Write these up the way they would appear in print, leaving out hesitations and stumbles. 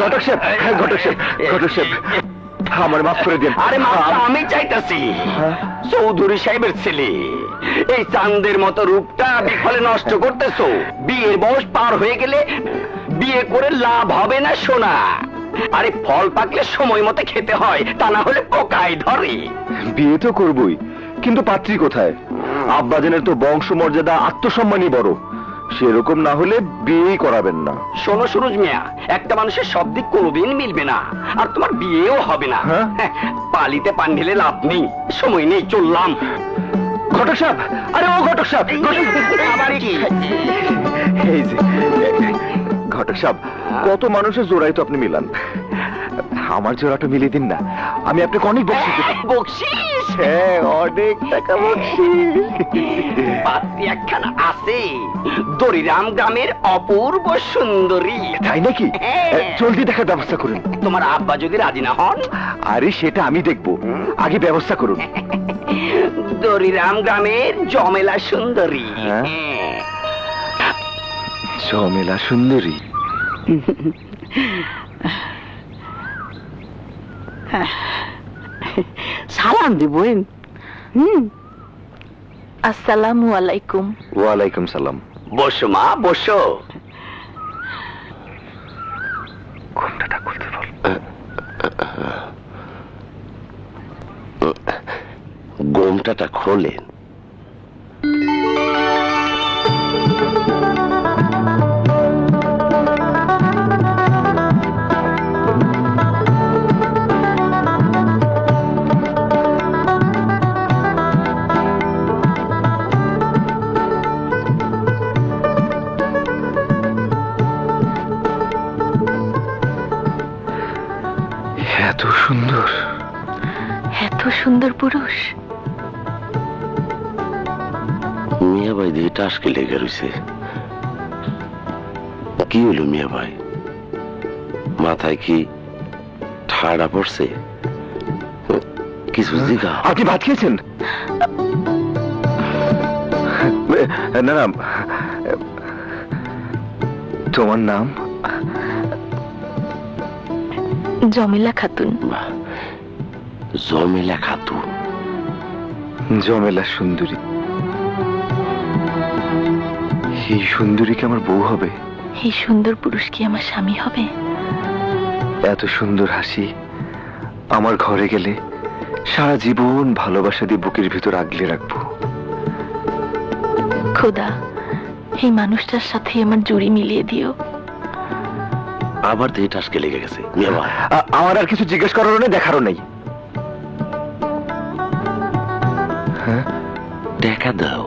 ঘটক সাহেব, আমার মাফ করে দিন। আরে আমি চাইতাছি, চৌধুরী সাহেবের ছেলে এই চাঁদের মতো রূপটা বিফলে নষ্ট করতেছো। বিয়ের বয়স পার হয়ে গেলে বিয়ে করে লাভ হবে না সোনা। আরে ফল পাকলে সময় মতো খেতে হয়, তা না হলে পোকায় ধরে। বিয়ে তো করবই, কিন্তু পাত্রী কোথায়? আব্বাজানের তো বংশমর্যাদা আত্মসম্মানই বড়, সেরকম না হলে বিয়েই করাবেন না। শোনো সুরজ মিয়া, একটা মানুষের সব দিক কোনোদিন মিলবে না, আর তোমার বিয়েও হবে না। পালিতে পান ঢেলে লাভ নেই, সময় নেই, চললাম। ঘটক সাহেব, আরে ও ঘটক সাহেব, আবার কি? এই যে ঘটক সাহেব, কত মানুষের জোড়াই তো আপনি মিলান, আমার জোড়াটা মিলিয়ে দিন না, আমি আপনাকে অনেক বকশিশ দেব। বকশিশ? হ্যাঁ, অনেক টাকা বকশিশ। পাত্রী একখানা আছে, দরিরাম গ্রামের অপূর্ব সুন্দরী। তাই নাকি? জলদি দেখার ব্যবস্থা করুন। তোমার আব্বা যদি রাজি না হন? আরে সেটা আমি দেখবো, আগে ব্যবস্থা করুন। দরিরাম গ্রামের জমেলা সুন্দরী। জমেলা সুন্দরী? সালাম দিবেন। আসসালামু আলাইকুম। ওয়ালাইকুম সালাম। বসো মা, বসো। ঘুমটা খুলতে বল। ঘুমটাটা খোলেন। এত সুন্দর, এত সুন্দর পুরুষ। মিয়া ভাই দিয়ে টাসকে লেগে রয়েছে। কি হলো মিয়া ভাই, মাথায় কি ঠাড়া পড়ছে? কিছু জিগা। আপনি ভাত খেয়েছেন? না না, তোমার নাম? জমিলা খাতুন। জমিলা খাতুন? জমেলা সুন্দরী। এই সুন্দরী কি আমার বউ হবে? এই সুন্দর পুরুষ কি আমার স্বামী হবে? এত সুন্দর হাসি আমার ঘরে গেলে সারা জীবন ভালোবাসা দিয়ে বুকের ভিতর আগলে রাখবো। খোদা, এই মানুষটার সাথে আমার জুড়ি মিলিয়ে দিও। আবার দিয়ে টাসকে লেগে গেছে মিয়া ভাই। আমার আর কিছু জিজ্ঞেস করারও নেই, দেখারও নেই। হ্যাঁ, দেখা দাও।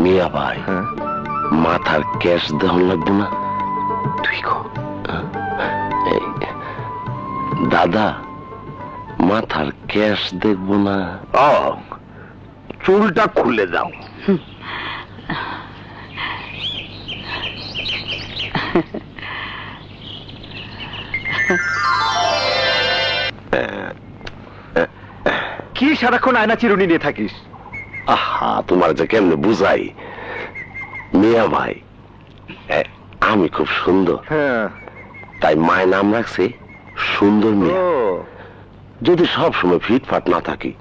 মিয়া ভাই, মাথার ক্যাশ দেওয়া লাগবো না? তুই গো দাদা, মাথার ক্যাশ দেখবো না? চুলটা খুলে দাও। কি সারাক্ষণ আয়না চিরুনি নিয়ে থাকিস? আহা, তোমার যে কেমনে বুঝাই মিয়া ভাই, আমি খুব সুন্দর, তাই মায়ের নাম রাখছে সুন্দর মিয়া। যদি সব সময় ফিটফাট না থাকি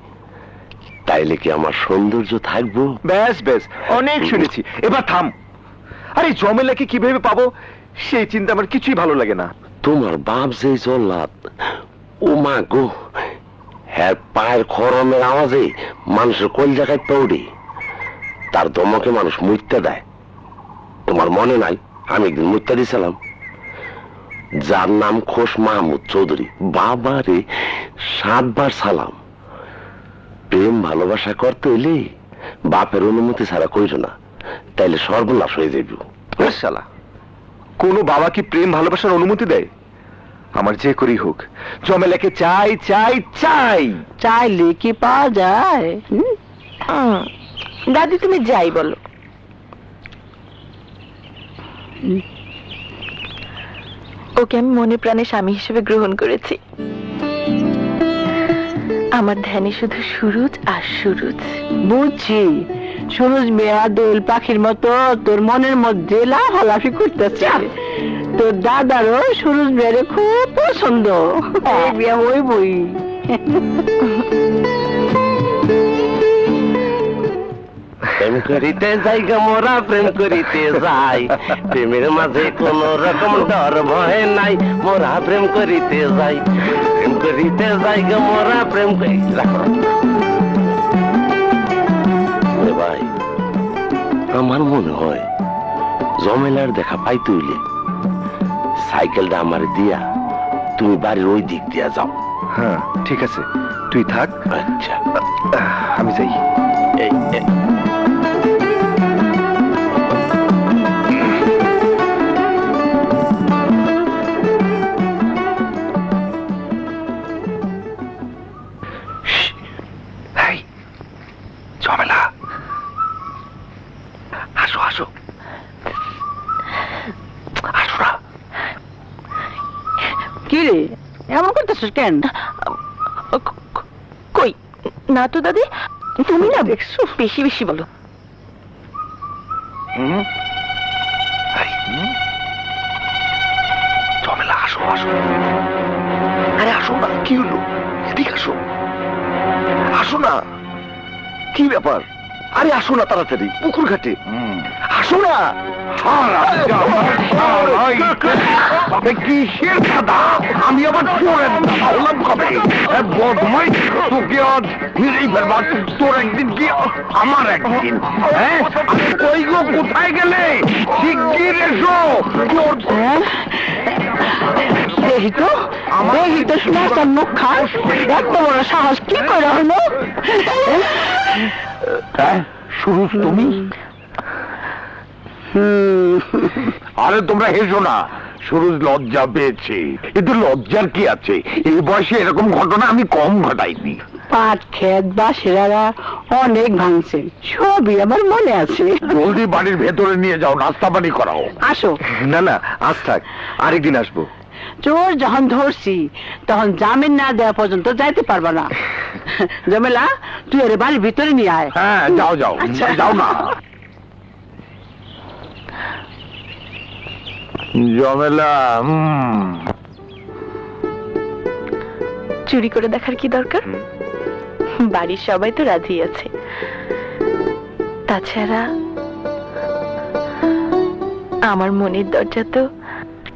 তাইলে কি আমার সৌন্দর্য থাকবো? ব্যাস ব্যাস, অনেক শুনেছি, এবার থাম। আরে জমেলাকে কিভাবে পাবো সেই চিন্তা আমার কিছুই ভালো লাগে না। তোমার বাপ যে জল্লাদ, ও মা গো, হ্যাঁ পায়ের খরমের আওয়াজে মানুষের কোন জায়গায় পৌড়ে, তার দমকে মানুষ মুইত্যা দেয়। তোমার মনে নাই আমি একদিন মুইত্যা দিয়েছিলাম? যার নাম খোশ মাহমুদ চৌধুরী। বাবা রে, 7 বার সালাম। প্রেম ভালোবাসা করতে হইলে বাপের অনুমতি ছাড়া কইর না, তাইলে সর্বনাশ হয়ে যাইব। শালা, কোন বাবা কি প্রেম ভালোবাসার অনুমতি দেয়? আমার যে করি হোক জমেলাকে চাই চাই চাই। চাইলে কি পাওয়া যায়? দাদি তুমি যাই বলো। ওকে আমি মনে প্রাণে স্বামী হিসেবে গ্রহণ করেছি। আমার ধ্যানে শুধু সুরুজ আর সুরুজ। বুঝছি, সুরজ মেয়া দোল পাখির মতো তোর মনের মধ্যে লাফালাফি করতেছে। তোর দাদারও সুরজ মেয়েরে খুব পছন্দ, এই বিয়া ওই বই। প্রেম করিতে যাই গো মোরা, প্রেম করিতে যাই, প্রেমের মাঝে কোন রকম ডর ভয় নাই, মোরা প্রেম করিতে যাই, প্রেম করিতে যাই গো মোরা, প্রেম করি। রাখো ভাই, আমার মনে হয় জমেলার দেখা পাইতে হইলে সাইকেলটা আমার দিয়া তুমি বাড়ির ওই দিক দিয়া যাও। হ্যাঁ ঠিক আছে, তুই থাক। আচ্ছা আমি যাই। এই ঝামেলা, আসো আসো আসো না। কি রে এমন করতেছিস কেন? কই না তো দাদি, তুমি না দেখছো বেশি বেশি বলো। ঝামেলা, আসো আসো। আরে আসো না, কি হলো? এদিকে আসো, আসো না। কি ব্যাপার? আরে আসো না তাড়াতাড়ি, পুকুর ঘাটে আসো না। কিসের দাদা? আমি আবার চোরের দাদা হলাম কবে? বদমাই, তোকে আজ মেরেই ফেলবার। তোর একদিন কি আমার একদিন। হ্যাঁ কই গো, কোথায় গেলে? শিগগির এসো। দেখি তো, দেখি তো শুনার মুখ খাস, এত বড় সাহস কি করে হলো? সুরুজ তুমি? আরে তোমরা হেসো না, সুরুজ লজ্জা পেয়েছে। কিন্তু লজ্জার কি আছে? এই বয়সে এরকম ঘটনা আমি কম ঘটাইনি। পাট ক্ষেত বাসেরা অনেক ভাঙছে, সবই আমার মনে আছে। জলদি বাড়ির ভেতরে নিয়ে যাও, নাস্তা পানি করাও। আসো। না না, আজ থাক, আরেকদিন আসবো। চোর যখন ধরছি তখন জামিন না দেওয়া পর্যন্ত যাইতে পারবা না। জমেলা, তুই এর বাড়ির ভিতরে নিয়ে আয়। হ্যাঁ যাও যাও, আচ্ছা। যাও না। জমেলা, চুরি করে দেখার কি দরকার? বাড়ির সবাই তো রাজি আছে। তাছাড়া আমার মনের দরজা তো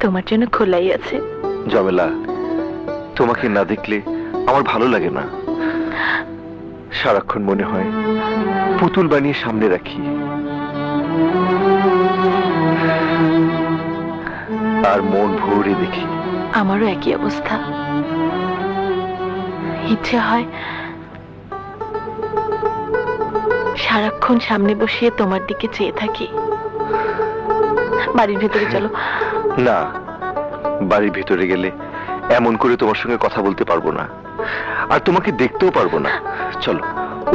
তোমার জন্য খোলাই আছে। জমেলা, তোমাকে না দেখলে আমার ভালো লাগে না। সারাক্ষণ মনে হয় পুতুল বানিয়ে সামনে রাখি, আর মন ভরে দেখি। আমারও একই অবস্থা। ইচ্ছে হয় সারাক্ষণ সামনে বসে তোমার দিকে চেয়ে থাকি। বাড়ির ভেতরে চলো। না, বাড়ির ভেতরে গেলে এমন করে তোমার সঙ্গে কথা বলতে পারবো না, আর তোমাকে দেখতেও পারবো না। চলো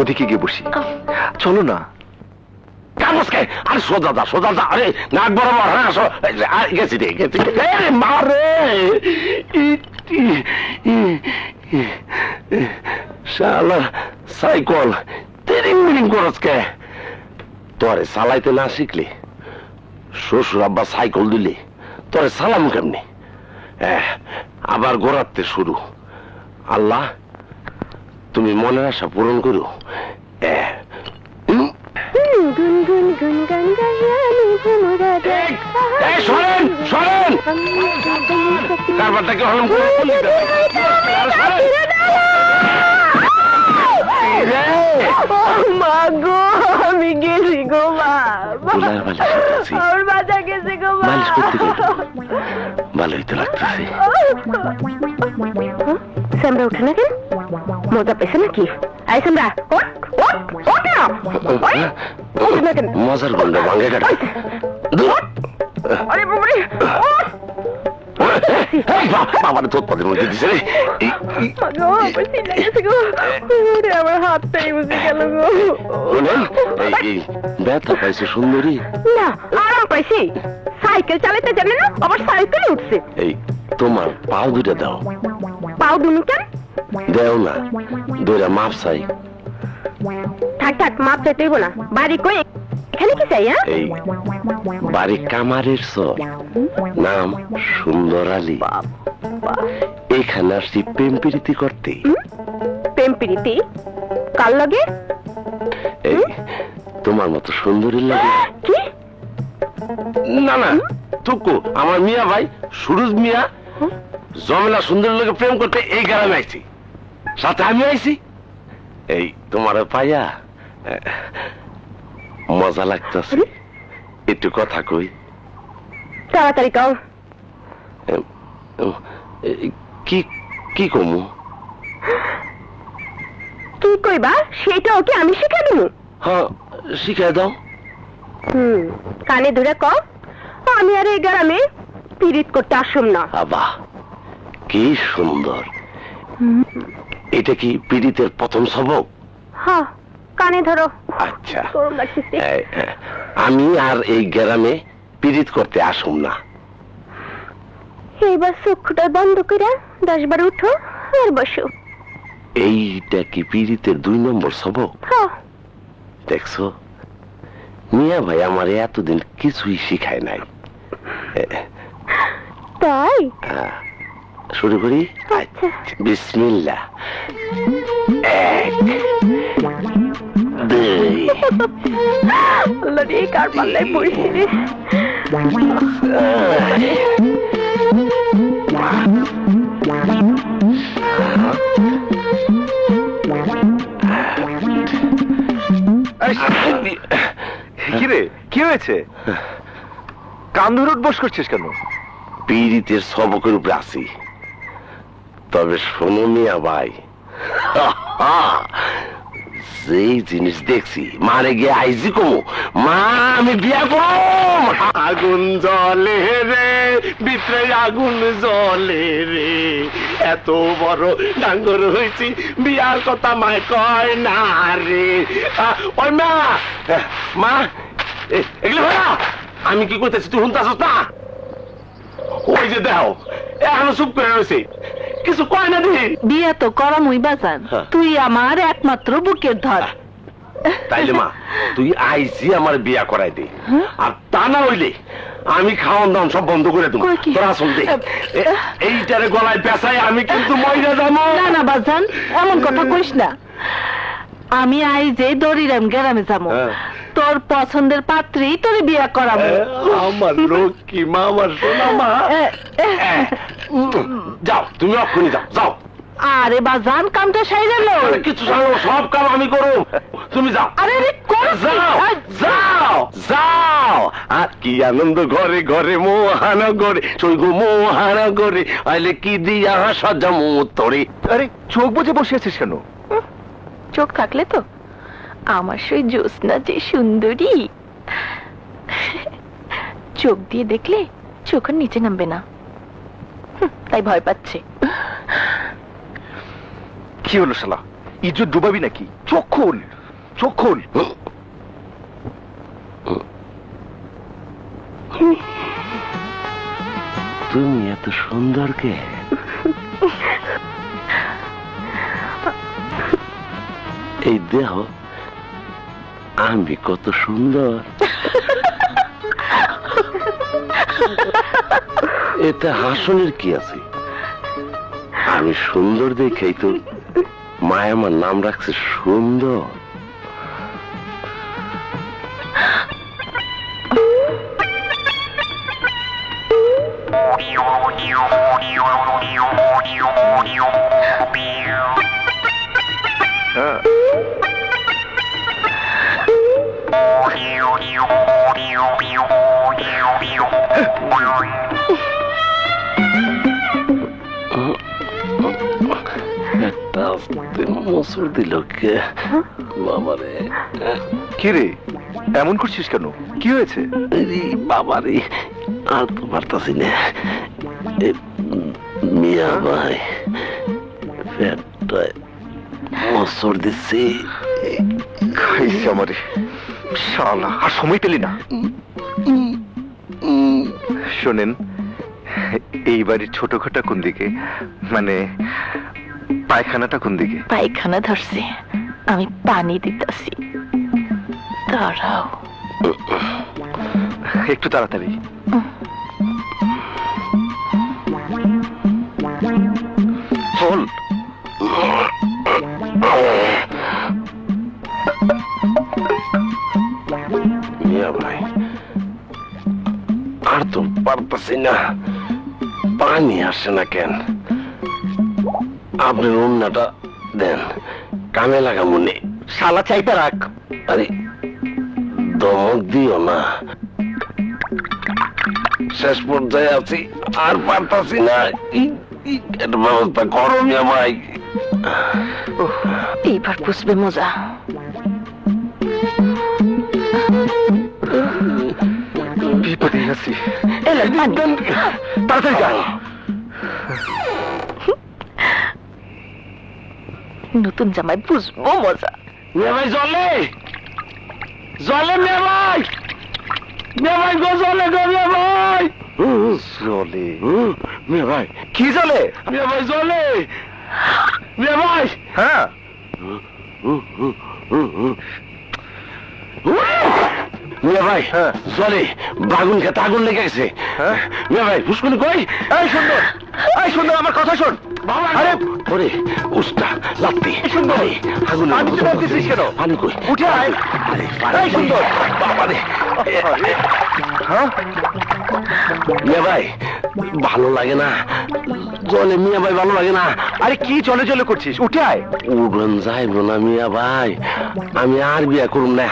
ওদিকে গিয়ে বসি, চলো না। আরে সোজা দা, সোজা দা, আরে নাক বরাবর। হ্যাঁ আসো, গেছি রে, গেছি। মারে শালা সাইকেল তেরিং মিরিং করস কে? তোরে চালাইতে না শিখলি, শ্বশুর আব্বা সাইকেল দিলি, তোরে সালাম কেমনি? আবার গোড়াতে শুরু। আল্লাহ তুমি মনের আশা পূরণ করো। শোনেন শোনেন, কারবারটাকে হলম করে মা গো, আমি গেছি গো মা। আমার বাচ্চা গেছে গো মা। মালিশ করতে ভালোই তো লাগতেছে। সামরা উঠে না কেন? মজা পেছে নাকি? আই সামরা, ওঠ ওঠ ওঠ না। ওঠ না কেন? মজার গন্ধ ভাঙে কাটা। আরে বাবারে, আমার তোর পদের মধ্যে দিছে রে। আমার হাতটাই বুঝে গেল গো। ব্যথা পাইছে সুন্দরী? না, আরাম পাইছি। সাইকেল চালাতে জানে না, আবার সাইকেলে উঠছে। এই তোমার পাও দুটা দাও। পাও দুনু কেন? দেও না, দইরা মাপ চাই। থাক থাক, মাপ চাইতে হইব না। বাড়ি কই, এখানে কি চাই? হ্যাঁ, এই বাড়ি কামারের সর, নাম সুন্দর আলী। এখানে আসছি প্রেম প্রীতি করতে। প্রেম প্রীতি কার লাগে? এই তোমার মতো সুন্দরী লাগে। কি? না না, টুকু আমার মিয়া ভাই সুরজ মিয়া জমেলা সুন্দরী লোকে প্রেম করতে এই গ্রামে আইছি, সাথে আমি আইছি। এই তোমার পাইয়া মজা লাগতেছে, একটু কথা কই। তাড়াতাড়ি কও। কি কি কমু? কি কইবা সেটাও কি আমি শিখে দেবো? হ্যাঁ, শিখাই দাও। কানে ধরে কও, আমি আর এই গ্রামে পিরিত করতে আসুম না। আবা কি সুন্দর! এটা কি পীড়িতের প্রথম সবক? হ্যাঁ, কানে ধরো। আচ্ছা, গরম লাগতেছে। আমি আর এই গ্রামে পীড়িত করতে আসুম না। এইবার চোখটা বন্ধ করে 10 বার উঠো আর বসো। এইটা কি পীড়িতের 2 নম্বর সবক? হ্যাঁ। দেখছো, মিয়া ভাই আমার এতদিন কিছুই শিখায় নাই। তাই শুরু করি। আচ্ছা। বিসমিল্লাহ। 1 2 লড়ি কার পাল্লাই পড়ছি রে। কিরে, কি হয়েছে? কান ধরে উঠবস করছিস কেন? পীড়িতের সবকের উপরে আসি। তবে শোনো মিয়া ভাই, যেই জিনিস দেখছি মারে গিয়ে আইজি কমু, মা আমি বিয়া করব। আগুন জ্বলে রে, ভিতরে আগুন জ্বলে রে, এত বড় ডাঙ্গর হয়েছি, বিয়ার কথা মায় কয় না রে। ওই মা, মা এগুলো ভাড়া, আমি কি করতেছি তুই শুনতেছ না? ওই যে দাও, এখনো চুপ করে রয়েছে, কিছু কয় না দিদি। বিয়া তো করা মুই বাজান, তুই আমার একমাত্র বুকের ধর। তাইলে মা তুই আইসি আমার বিয়া করাই দে, আর তা না হইলে আমি খাওয়ান দাওয়ান সব বন্ধ করে দেবো। তোরা শুন দে, এইটারে গলায় পেঁচাই আমি কিন্তু মইরা যাবো। না না বাজান, এমন কথা কইস না। আমি আইজে দড়িরাম গ্রামে যাবো, তোর পছন্দের পাত্রী তোরে বিয়া করাবো। আমার লক্ষ্মী মা, আমার সোনা মা। যাও তুমি অক্ষুনি যাও, যাও। আরে বাজান, কামটা সাইরে লো। কিছু সারো, সব কাম আমি করো, তুমি যাও। আরে যাও যাও যাও। আর কি আনন্দ ঘরে ঘরে মোহানা ঘরে, সৈগো মোহানা ঘরে, আইলে কি দিয়া সাজামু তোরে। আরে চোখ বুজে বসে আছিস কেন? চোখ থাকলে তো আমার সেই জ্যোৎস্না যে সুন্দরী, চোখ দিয়ে দেখলে চোখের নিচে নামবে না, তাই ভয় পাচ্ছে। কি হলো শালা, ইজ্জত ডুবাবি নাকি? চোখ খুল, চোখ খুল। তুমি এত সুন্দর কে? এই দেহ আমি কত সুন্দর। এতে হাসনের কি আছে? আমি সুন্দর দেখেই তো মায় আমার নাম রাখছে সুন্দর। মসুর দিল কে বাবারে? কি রে, এমন করছিস কেন? কি হয়েছে? বাবারে আর তো পারতাছি না। মিয়া ভাই পেটটায় মসুর দিচ্ছি, খাইছে আমারে শালা। আর সময় পেলি না? শোনেন, এই বাড়ির ছোট ঘটা কোন দিকে? মানে পায়খানাটা কোন দিকে? পায়খানা ধরছে, আমি পানি দিতেছি, দাঁড়াও। একটু তাড়াতাড়ি। বল। মিয়া ভাই, আর তো পারতাছি না, পানি আসে না কেন? আপনি রান্নাটা দেন, কামে লাগা মনে। শালা চাইতে রাখ। আরে দমক দিও না, শেষ পর্যায়ে আছি, আর পারতাছি না। এর ব্যবস্থা করো মিয়া ভাই। এইবার বুঝবে মজা। বিপদে আছি। এলেন পানি। তাড়াতাড়ি যা। নতুন জামাই বুঝবো মজা। মিয়া ভাই জলে, জলে মিয়া ভাই, মিয়া ভাই গো, জলে গো মিয়া ভাই। চলে মিয়া ভাই, কি চলে? মিয়া ভাই জলে, মিয়া ভাই। হ্যাঁ, মিয়া ভাই, হ্যাঁ। জলে বাগুন খেতে আগুন লেগে গেছে। হ্যাঁ? মিয়া ভাই, ফুসকুনি কই? এই সুন্দর, এই সুন্দর, আমার কথা শোন। আরে ওরে উস্তা লাত্তি, সুন্দর। ভাই, আগুনের পানি মতো তো দিছিস কেন? পানি কই? উঠে আয়। আরে, এই সুন্দর। বাবারে। হ্যাঁ, মিয়া ভাই, ভালো লাগে না জলে, মিয়া ভাই ভালো লাগে না। আরে কি চলে চলে করছিস? উঠে আয়। উড়ন যাইব না মিয়া ভাই, আমি আর বিয়া করুম না,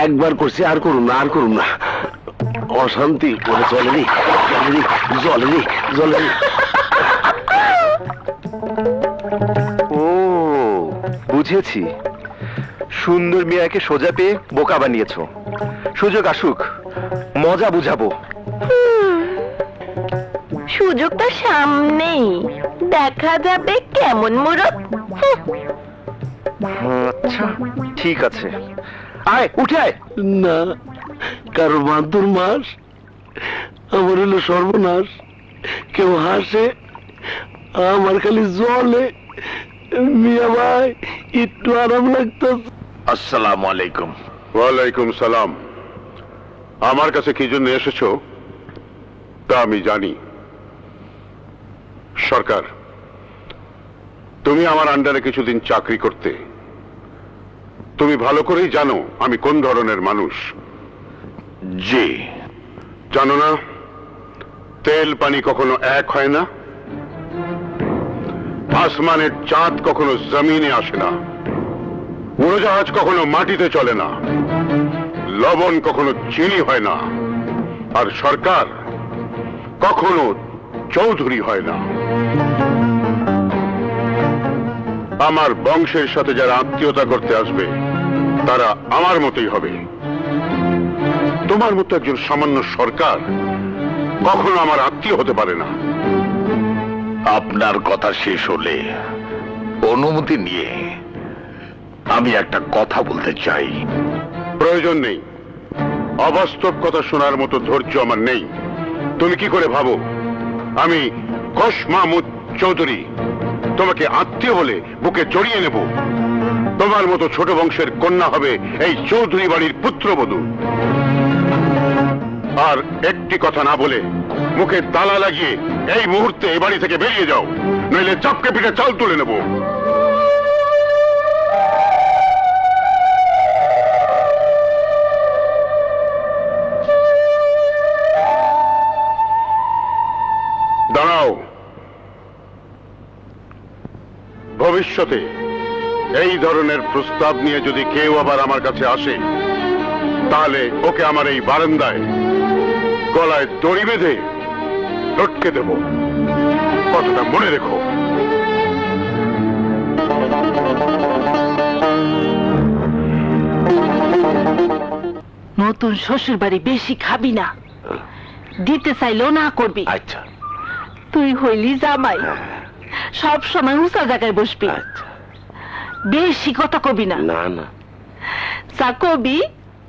একবার করছি, আর করুম না, আর করুম না। অশান্তি করে চলে রে, চলে রে, জলে রে, জলে রে। ও বুঝেছি, সুন্দর মিয়াকে সোজা পেয়ে বোকা বানিয়েছো। সুযোগ আসুক, মজা বুঝাবো। সুযোগ তো সামনেই, দেখা যাবে কেমন মুরত। আচ্ছা ঠিক আছে, আয় উঠে আয়। না, কারো বান্ধুর মাস, আমার হলো সর্বনাশ। কেউ হাসে, আমার খালি জলে। মিয়া ভাই, একটু আরাম লাগতো। আসসালামু আলাইকুম। ওয়ালাইকুম সালাম। আমার কাছে কি জন্য এসেছো তা আমি জানি। সরকার, তুমি আমার আন্ডারে কিছুদিন চাকরি করতে। তুমি ভালো করেই জানো আমি কোন ধরনের মানুষ। জি। জানো না, তেল পানি কখনো এক হয় না, আসমানের চাঁদ কখনো জমিনে আসে না, উড়োজাহাজ কখনো মাটিতে চলে না, লবণ কখনো চিনি হয় না, আর সরকার কখনো চৌধুরী হয় না। আমার বংশের সাথে যারা আত্মীয়তা করতে আসবে তারা আমার মতোই হবে। তোমার মতো একজন সামান্য সরকার কখনো আমার আত্মীয় হতে পারে না। আপনার কথা শেষ হলে অনুমতি নিয়ে আমি একটা কথা বলতে চাই। প্রয়োজন নেই, অবাস্তব কথা শোনার মতো ধৈর্য আমার নেই। তুমি কি করে ভাবো আমি কস মাহমুদ চৌধুরী তোমাকে আত্মীয় বলে বুকে জড়িয়ে নেব? তোমার মতো ছোট বংশের কন্যা হবে এই চৌধুরী বাড়ির পুত্রবধূ। আর একটি কথা না বলে মুখে তালা লাগিয়ে এই মুহূর্তে এই বাড়ি থেকে বেরিয়ে যাও, নইলে চাপকে পিঠে চাল তুলে নেব। দাঁড়াও। ভবিষ্যতে এই ধরনের প্রস্তাব নিয়ে যদি কেউ আবার আমার কাছে আসে, তাহলে ওকে আমার এই বারান্দায় গলায় দড়ি বেঁধে লটকে দেব। কথাটা মনে রেখো। নতুন শ্বশুর বাড়ি বেশি খাবি না, দিতে চাইলেও না করবি। আচ্ছা তুই হইলি জামাই, সব সময় উঁচা জায়গায় বসবি, আচ্ছা, বেশি কথা কবি না। না না। যা কবি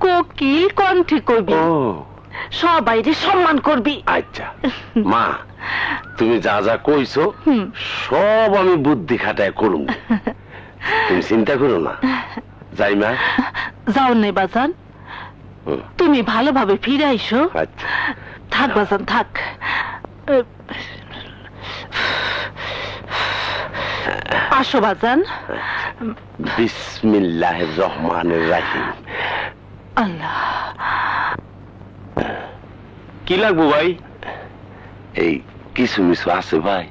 কোকিল কণ্ঠে কবি, ও সবাই যে সম্মান করবি। আচ্ছা মা, তুমি যা যা কইছো সব আমি বুদ্ধি খাটায় করুম, তুমি চিন্তা করো না। যাই মা। যাও নেই বাজান, তুমি ভালোভাবে ফিরে আইসো। আচ্ছা থাক বাজান থাক। আসো বাজান। বিসমিল্লাহির রহমানির রহিম। আল্লাহ। কি লাগবো ভাই? এই কিছু মিছু আছে ভাই।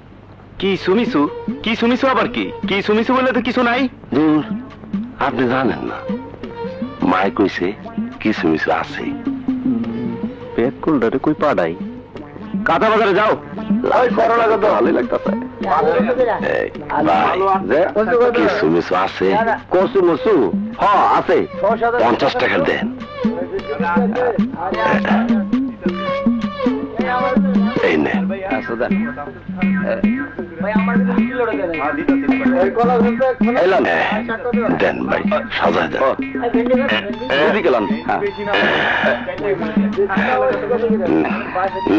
কি সুমিছু? কি সুমিছু আবার কি? কি সুমিছু বলে তো কিছু নাই। দূর, আপনি জানেন না, মায় কইছে কিছু মিছু আছে। পেট কুলডারে কই পাড়াই? কাঁচা বাজারে যাও। ওই করোনা কত ভালোই লাগতেছে। কিছু মিছু আছে। কসু মসু? হ আছে। 50 টাকা দেন। এই নে। দেন ভাই, সাজা দেন।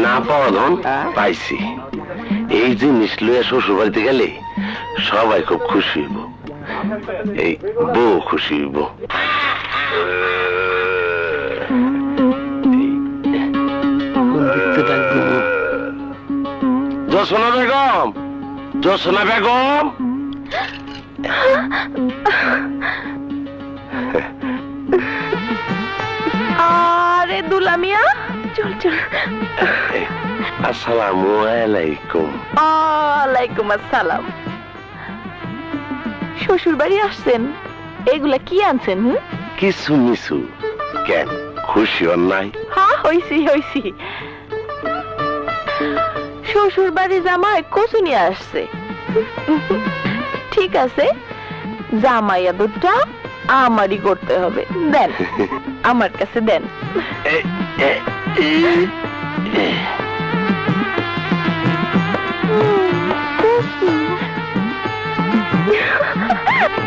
না পাওয়া ধন পাইছি। এই জিনিস লইয়া শ্বশুর বাড়িতে গেলে সবাই খুব খুশি হইব, এই বউ খুশি হইব। জোসনা বেগম, জোসনা বেগম। আরে দুলা মিয়া, চল চল। আসসালামু আলাইকুম। ওয়ালাইকুম আসসালাম। শ্বশুর বাড়ি আসছেন? এগুলা কি আনছেন? কিছু মিছু কেন, খুশি হন নাই? হ্যাঁ হইছি হইছি। শ্বশুর বাড়ি জামাই কচু নিয়ে আসছে। ঠিক আছে, জামাই আদরটা আমারই করতে হবে। দেন, আমার কাছে দেন।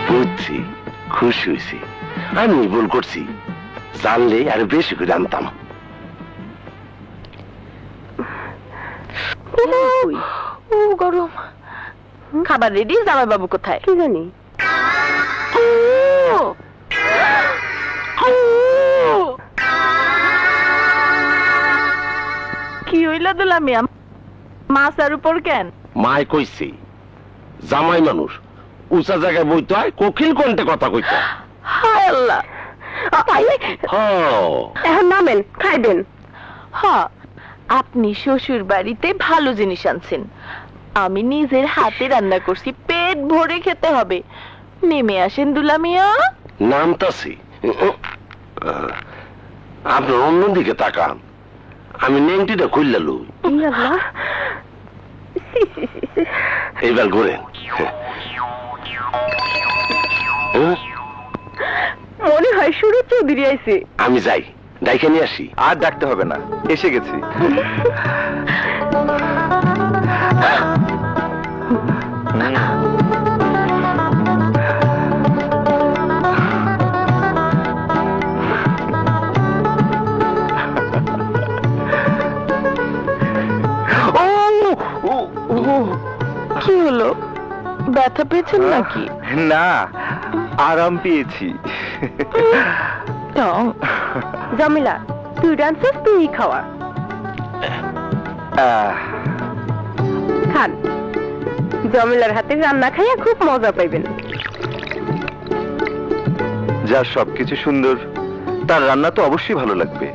বুঝছি, খুশি হয়েছি। আমি ভুল করছি, জানলে আর বেশি করে আনতাম। গরম। খাবার রেডি? জামাই বাবু কোথায়? কি জানি। কি হইল দুলা মিয়া, মাছের উপর কেন? মায় কইছি জামাই মানুষ উঁচা জায়গায় বইতে হয়, কোকিল কণ্ঠে কথা কইতে হয়। হায় আল্লাহ। এখন নামেন, খাইবেন। হ্যাঁ, আপনি শ্বশুর বাড়িতে ভালো জিনিস আনছেন, আমি নিজের হাতে রান্না করছি, পেট ভরে খেতে হবে। নেমে আসেন দুলা মিয়া। নামতাছি। আপনার অন্যদিকে তাকান, আমি নেংটিটা খুললে লই। এইবার ঘুরেন। মনে হয় সুরজ চৌধুরী আইছে। আমি যাই, ডাইকে নিয়ে আসি। আর ডাকতে হবে না, এসে গেছি। কি হলো, ব্যথা পেয়েছেন নাকি? না, আরাম পেয়েছি। জামিলা, তুই ডান্সার, তুই খাওয়া। খান, জমিলার হাতে রান্না খাইয়া খুব মজা পাইবেন। যার সবকিছু সুন্দর, তার রান্না তো অবশ্যই ভালো লাগবে।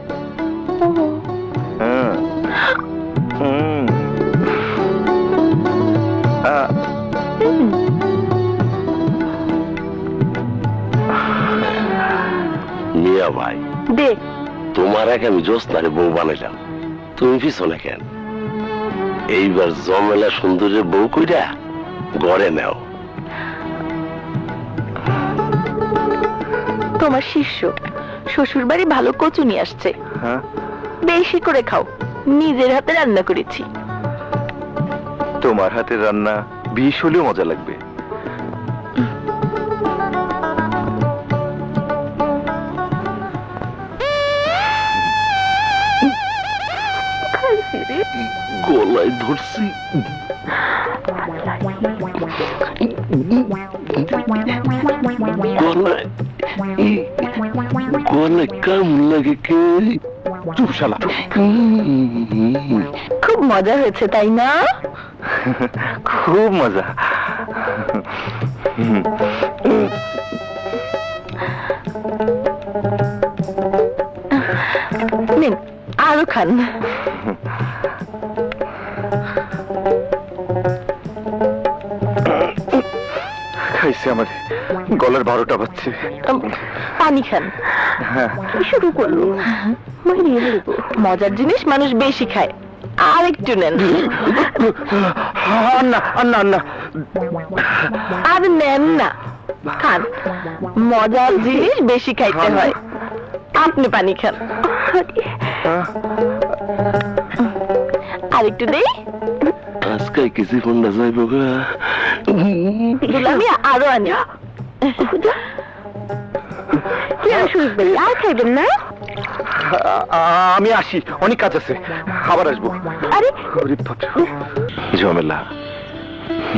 মিয়া ভাই, দে, তোমার এক আমি জ্যোৎস্নারে বউ বানাইলাম, তুমি পিছনে কেন? এইবার জমেলা সুন্দরের বউ কইরা ঘরে নাও। তোমার শিষ্য শ্বশুর বাড়ি ভালো কচু নিয়ে আসছে, বেশি করে খাও, নিজের হাতে রান্না করেছি। তোমার হাতের রান্না বিষ হলেও মজা লাগবে। গলায় ধরছি। গলায় কেমন লাগে কে? চুপ শালা। খুব মজা হয়েছে তাই না? খুব মজা। নিন আরো খান। খাইছে, আমার গলার 12টা বাজছে। পানি খান। শুরু করলো মজার জিনিস মানুষ বেশি খায়। আর একটু নেন। না না না, আর নেন না, খান। মজার জিনিস বেশি খাইতে হয়। আপনি পানি খান। আর একটু দেই। আজকে কিছু ফোনটা যাইব গা। আমি আরো আনি। আর খাইবেন না? আমি আসি, অনেক কাজ আছে, আবার আসবো। আরে ঝমেলা,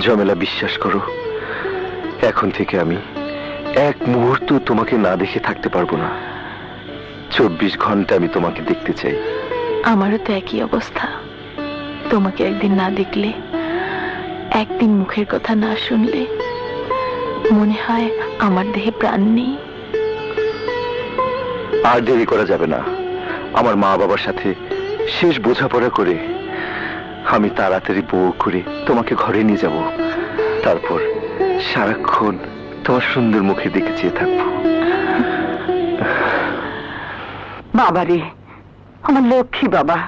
ঝমেলা, বিশ্বাস করো, এখন থেকে আমি এক মুহূর্ত তোমাকে না দেখে থাকতে পারবো না। 24 ঘন্টা আমি তোমাকে দেখতে চাই। আমারও তো একই অবস্থা। তোমাকে একদিন না দেখলে, একদিন মুখের কথা না শুনলে মনে হয় আমার দেহে প্রাণ নেই। আর দেরি করা যাবে না। আমার মা বাবার সাথে শেষ বোঝাপড়া করে আমি তাড়াতাড়ি বউ করে তোমাকে ঘরে নিয়ে যাব। তারপর সারাক্ষণ তোমার সুন্দর মুখের দিকে চেয়ে থাকবো। বাবা রে, আমার লক্ষ্মী বাবা,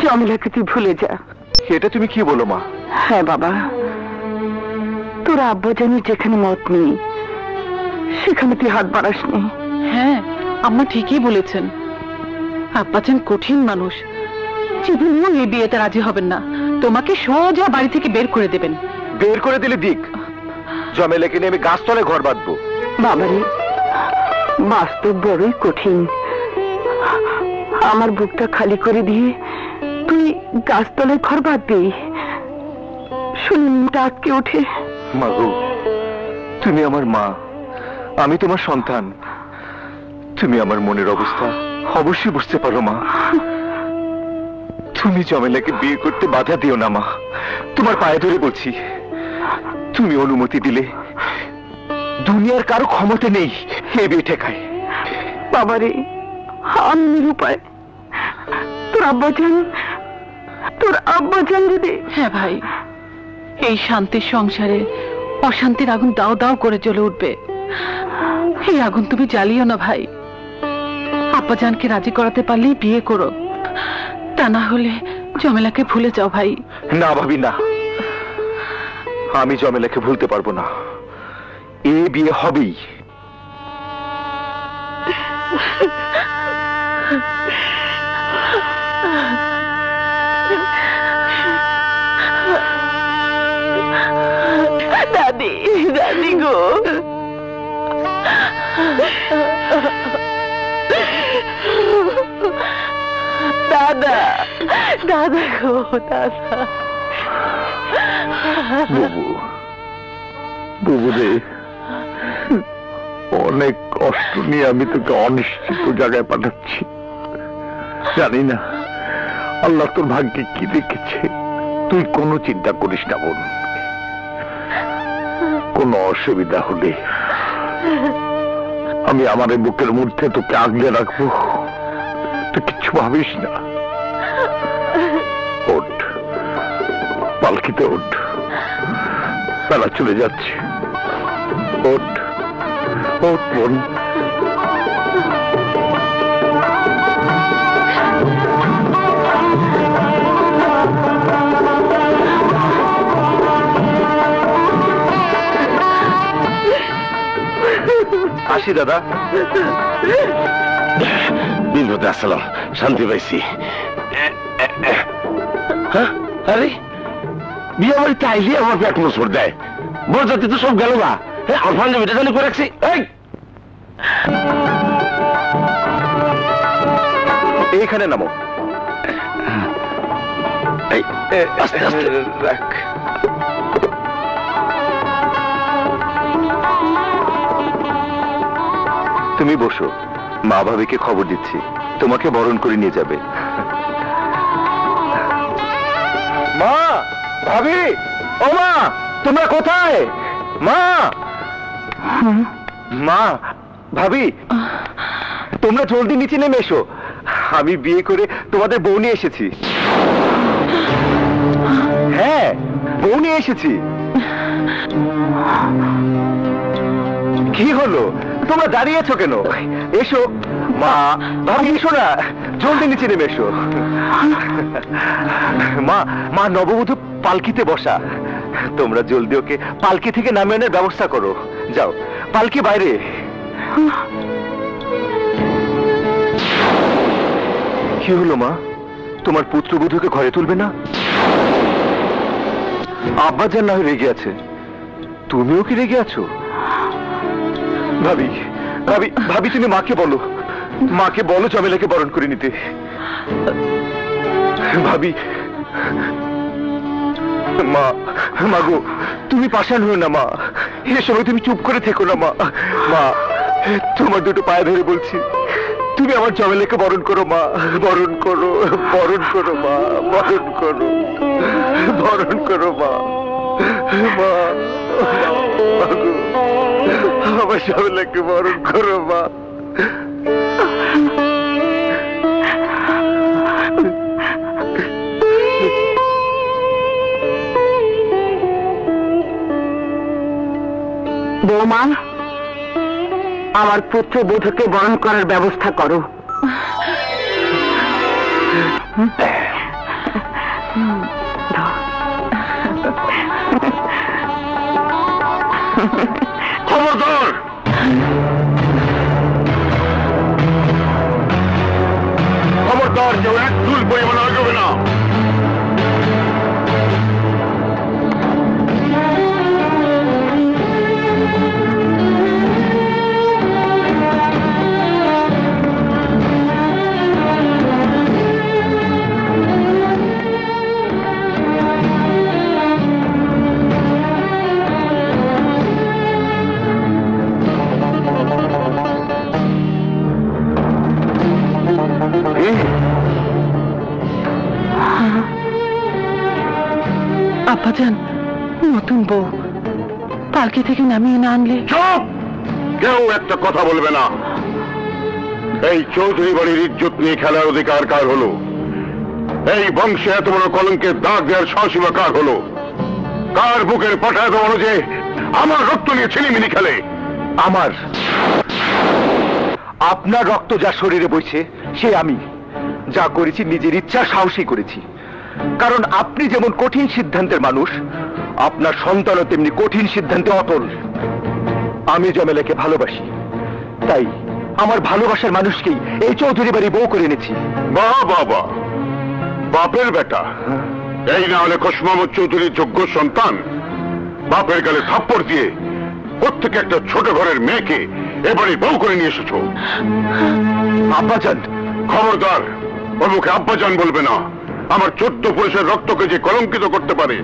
জমিলাকে তুই ভুলে যা। এটা তুমি কি বলো মা? হ্যাঁ বাবা, তোর আব্বাজানের যেখানে মত নেই সেখানে তুই হাত বাড়াসনি। হ্যাঁ, আম্মা ঠিকই বলেছেন। আব্বাজান কঠিন মানুষ, জীবনেও এই বিয়েতে রাজি হবেন না। তোমাকে সোজা বাড়ি থেকে বের করে দেবেন। বের করে দিলে দিক, জমেলাকে নিয়ে আমি গাছতলায় ঘর বাঁধবো। বাবারে, বাস্তব বড়ই কঠিন। আমার বুকটা খালি করে দিয়ে তুই গাছতলায় ঘর বাঁধবি? শুনি মুখটা আটকে ওঠে। মাগো, তুমি আমার মা, আমি তোমার সন্তান। তুমি আমার মনের অবস্থা অবশ্যই বুঝতে পারো মা। তুমি জমেলাকে বিয়ে করতে বাধা দিও না মা, তোমার পায়ে ধরে বলছি। তুমি অনুমতি দিলে দুনিয়ার কারো ক্ষমতা নেই এ বিয়ে ঠেকায়। বাবারে, আমি নিরুপায়। তোর আব্বাজান যদি। হ্যাঁ ভাই, এই শান্তির সংসারে অশান্তির আগুন দাও দাও করে জ্বলে উঠবে। এই আগুন তুমি জ্বালিও না ভাই। আব্বাজানকে রাজি করাতে পারলেই বিয়ে করো, তা না হলে জমেলাকে ভুলে যাও ভাই। না ভাবি না, আমি জমেলাকে ভুলতে পারবো না। এ বিয়ে হবেই। দাদি, দাদি গো, দাদা, দাদা গো, দাদা। বুবু, বুবু রে, অনেক কষ্ট নিয়ে আমি তোকে অনিশ্চিত জায়গায় পাঠাচ্ছি। জানি না আল্লাহ তোর ভাগ্যে কি রেখেছে। তুই কোনো চিন্তা করিস না বোন। কোনো অসুবিধা হলে আমি আমার এই বুকের মধ্যে তোকে আগলে রাখবো। তুই কিচ্ছু ভাবিস না। ওঠ, পালকিতে ওঠ, বেলা চলে যাচ্ছে। ওঠ, ওঠ বোন। আসি দাদা। বিলবতে আসসালাম, শান্তি পাইছি। আরে বিয়ে বাড়িতে আইলে আমার পেট মোচড় দেয়। বরযাত্রী তো সব গেল না। আমার পাঞ্জাবিটা জানি করে রাখছি। এইখানে নামো। আস্তে আস্তে রাখ। তুমি বসো, মা ভাবিকে খবর দিচ্ছি, তোমাকে বরণ করে নিয়ে যাবে। মা, ভাবি, ও মা, তোমরা কোথায়? মা, মা, ভাবি, তোমরা জলদি নিচে নেমে এসো। আমি বিয়ে করে তোমাদের বউ নিয়ে এসেছি। হ্যাঁ, বউ নিয়ে এসেছি। কি হলো, তোমরা দাঁড়িয়ে আছো কেন? এসো মা, ভাবি, এসো না, জলদি নিচে নেমে এসো। মা, মা নববধূ পালকিতে বসা, তোমরা জলদি ওকে পালকি থেকে নামিয়ে আনার ব্যবস্থা করো। যাও, পালকি বাইরে। কি হলো মা, তোমার পুত্রবধূকে ঘরে তুলবে না? আব্বাজান না হয় রেগে আছে, তুমিও কি রেগে আছো? ভাবি, ভাবি, ভাবি, তুমি মাকে বলো, মাকে বলো ঝামেলাকে বরণ করে নিতে। ভাবি, মা, মাগো, তুমি পাষাণ হও না মা, এ সময় তুমি চুপ করে থেকো না মা। মা, তোমার দুটো পায়ে ধরে বলছি, তুমি আমার ঝামেলাকে বরণ করো মা, বরণ করো, বরণ করো মা, বরণ করো, বরণ করো মা। মা, মাগো, আমার ঝামেলাকে বরণ করো মা। বৌমা, আমার পুত্রবধূকে বরণ করার ব্যবস্থা করো। খবরদার, খবরদার, কেউ এক চুল পরিমাণ আগবে না। আব্বাজান, নতুন বউ পালকি থেকে নামিয়ে না আনলে? চুপ! কেউ একটা কথা বলবে না। এই চৌধুরী বাড়ির ইজ্জত নিয়ে খেলার অধিকার কার হলো? এই বংশে এত বড় কলঙ্কের দাগ দেওয়ার সাহসীমা কার হলো? কার বুকের পাঠা এত বড় যে আমার রক্ত নিয়ে ছিনিমিনি খেলে? আমার, আপনার রক্ত যা শরীরে বইছে সে আমি। যা করেছি নিজের ইচ্ছা সাহসী করেছি, কারণ আপনি যেমন কঠিন সিদ্ধান্তের মানুষ, আপনার সন্তানও তেমনি কঠিন সিদ্ধান্তে অটল। আমি জমেলাকে ভালোবাসি, তাই আমার ভালোবাসার মানুষকেই এই চৌধুরী বাড়ি বউ করে এনেছি। বাহ বাবা, বাপের বেটা, এই না হলে খোশ মাহমুদ চৌধুরীর যোগ্য সন্তান। বাপের গালে থাপ্পড় দিয়ে প্রত্যেকে একটা ছোট ঘরের মেয়েকে এবারে বউ করে নিয়ে এসেছো। আব্বাজান, খবরদার, ওর মুখে আব্বাজান বলবে না। আমার 14 পুরুষের রক্তকে যে কলঙ্কিত করতে পারে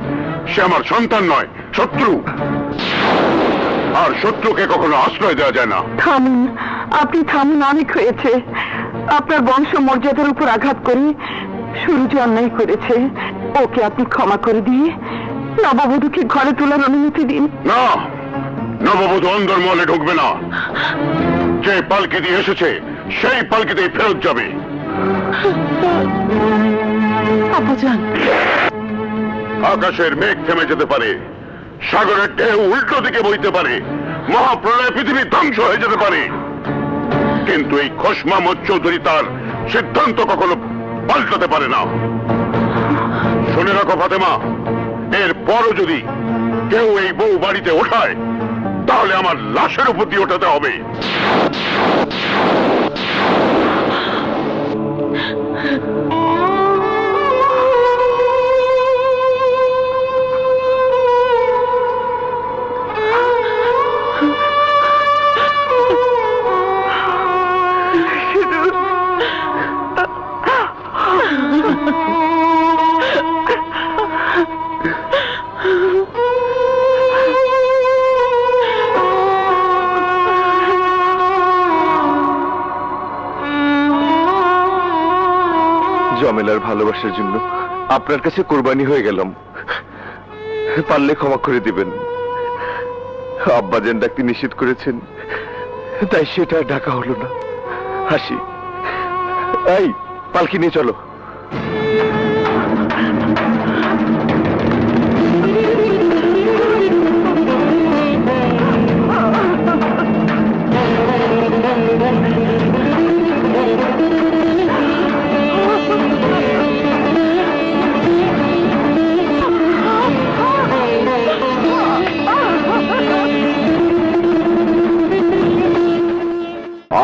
সে আমার সন্তান নয়, শত্রু। আর শত্রুকে কখনো আশ্রয় দেওয়া যায় না। থামুন, আপনি থামুন, অনেক হয়েছে। আপনার বংশ মর্যাদার উপর আঘাত করে সূর্য অন্যায় করেছে, ওকে আপনি ক্ষমা করে দিয়ে নববধূকে ঘরে তোলার অনুমতি দিন। না, নববধূ অন্দরমহলে ঢুকবে না। যে পালকি দিয়ে এসেছে সেই পালকিতেই ফেরত যাবে। আব্বাজান, আকাশের মেঘ থেমে যেতে পারে, সাগরের ঢেউ উল্টো দিকে বইতে পারে, মহাপ্রলয়ে পৃথিবী ধ্বংস হয়ে যেতে পারে, কিন্তু এই খোশ মাহমুদ চৌধুরী তার সিদ্ধান্ত কখনো পাল্টাতে পারে না। শুনে রাখো ফাতেমা, এর পরও যদি কেউ এই বউ বাড়িতে ওঠায় তাহলে আমার লাশের উপর দিয়ে ওঠাতে হবে। জমেলার ভালোবাসার জন্য আপনার কাছে কোরবানি হয়ে গেলাম, পারলে ক্ষমা করে দিবেন। আব্বাজান ডাকতে নিষেধ করেছেন, তাই সেটা ডাকা হলো না। হাসি, এই পালকি নিয়ে চলো।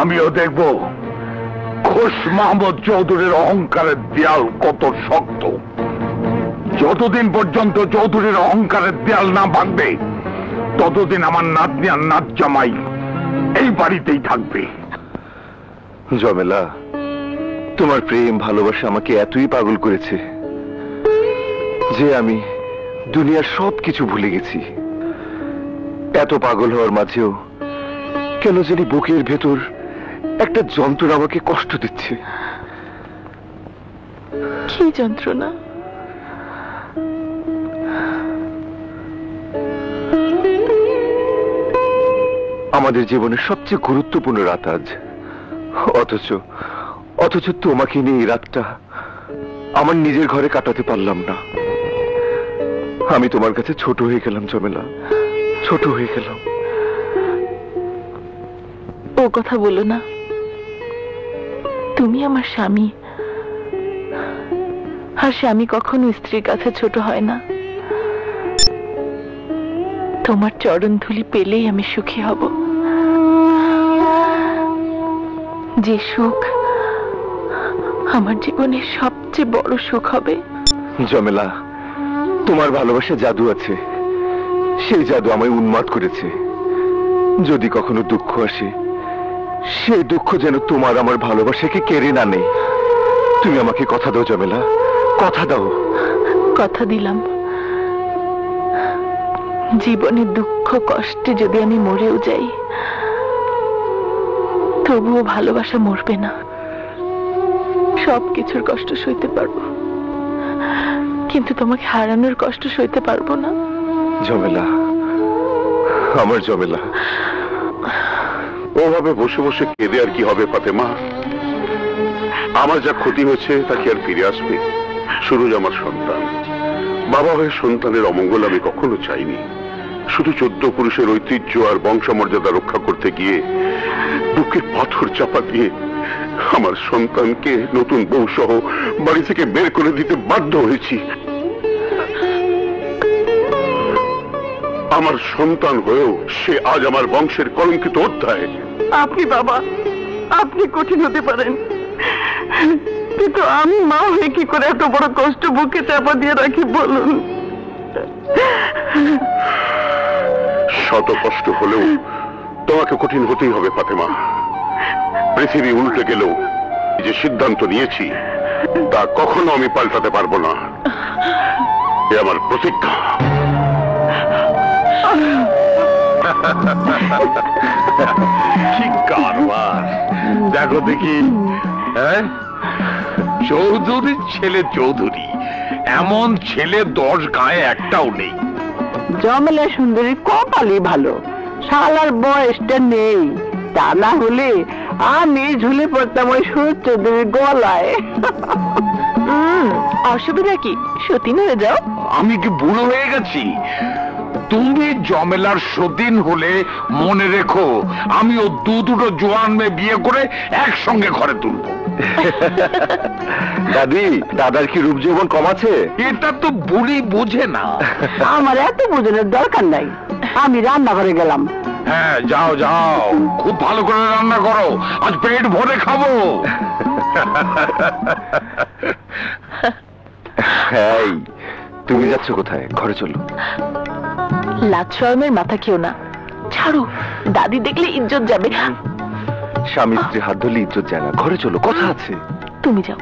আমিও দেখব খোশ মাহমুদ চৌধুরীর অহংকারের দেয়াল কত শক্ত। যতদিন পর্যন্ত চৌধুরীর অহংকারের দেয়াল না ভাঙবে, ততদিন আমার নাতনি আর নাত জামাই এই বাড়িতেই থাকবে। জমেলা, তোমার প্রেম ভালোবাসা আমাকে এতই পাগল করেছে যে আমি দুনিয়ার সবকিছু ভুলে গেছি। এত পাগল হওয়ার মাঝেও কেন জানি বুকের ভেতর একটা যন্ত্রণা আমাকে কষ্ট দিচ্ছে। কি যন্ত্রণা? আমাদের জীবনের সবচেয়ে গুরুত্বপূর্ণ রাত আজ, অথচ তোমাকে নিয়ে এই রাতটা আমার নিজের ঘরে কাটাতে পারলাম না। আমি তোমার কাছে ছোট হয়ে গেলাম জমেলা, ছোট হয়ে গেলাম। ও কথা বলো না, তুমি আমার স্বামী, আর স্বামী কখনো স্ত্রীর কাছে ছোট হয় না। তোমার চরণ ধুলি পেলেই আমি সুখী হব। যে সুখ আমার জীবনের সবচেয়ে বড় সুখ হবে। জমেলা, তোমার ভালোবাসা জাদু আছে, সেই জাদু আমায় উন্মাদ করেছে। যদি কখনো দুঃখ আসে, সেই দুঃখ যেন তোমার আমার ভালোবাসাকে কেড়ে না নেই। তুমি আমাকে কথা দাও জমেলা, কথা দাও। কথা দিলাম, জীবনের দুঃখ কষ্টে যদি আমি মরেও যাই, তবুও ভালোবাসা মরবে না। সবকিছুর কষ্ট সইতে পারবো, কিন্তু তোমাকে হারানোর কষ্ট সইতে পারবো না। জমেলা, আমার জমেলা, ওভাবে বসে বসে কেঁদে আর কি হবে ফাতেমা? আমার যা ক্ষতি হয়েছে তা কি আর ফিরে আসবে? সুরজ আমার সন্তান, বাবা হয়ে সন্তানের অমঙ্গল আমি কখনো চাইনি। শুধু 14 পুরুষের ঐতিহ্য আর বংশমর্যাদা রক্ষা করতে গিয়ে বুকের পাথর চাপা দিয়ে আমার সন্তানকে নতুন বউ সহ বাড়ি থেকে বের করে দিতে বাধ্য হয়েছি। আমার সন্তান হয়েও সে আজ আমার বংশের কলঙ্কিত অধ্যায়। আপনি বাবা, আপনি কঠিন হতে পারেন, কিন্তু আমি মা হয়ে কি করে এত বড় কষ্ট বুকে চাপা দিয়ে রাখি বলুন? শত কষ্ট হলেও তোমাকে কঠিন হতেই হবে ফাতেমা। পৃথিবী উল্টে গেলেও যে সিদ্ধান্ত নিয়েছি তা কখনো আমি পাল্টাতে পারবো না, এ আমার প্রতিজ্ঞা। কি কারবার দেখো দেখি, হ্যাঁ? চৌধুরীর ছেলে চৌধুরী, এমন ছেলে 10 গায়ে একটাও নেই। জমেলা সুন্দরী কপালই ভালো, শালার বয়সটা নেই, তা না হলে আমি ঝুলে পড়তাম ওই সুরজ চৌধুরীর গলায়। অসুবিধা কি? সতীন হয়ে যাও। আমি কি বুড়ো হয়ে গেছি? তুমি জমেলার সতীন হলে মনে রেখো, আমিও দুটো জোয়ান মেয়ে বিয়ে করে একসঙ্গে ঘরে তুলবো। দাদি, দাদার কি রূপ যৌবন কম আছে? এটা তো বুড়ি বুঝে না। আমার এত বোঝানোর দরকার নাই, আমি রান্নাঘরে গেলাম। হ্যাঁ, যাও যাও, খুব ভালো করে রান্না করো, আজ পেট ভরে খাবো। হ্যাঁ, তুমি যাচ্ছ কোথায়? ঘরে চলো। লাজ শরমের মাথা খেও না, ছাড়ো, দাদি দেখলে ইজ্জত যাবে। স্বামী স্ত্রী হাত ধরলে ইজ্জত যায় না। ঘরে চলো, কথা আছে। তুমি যাও,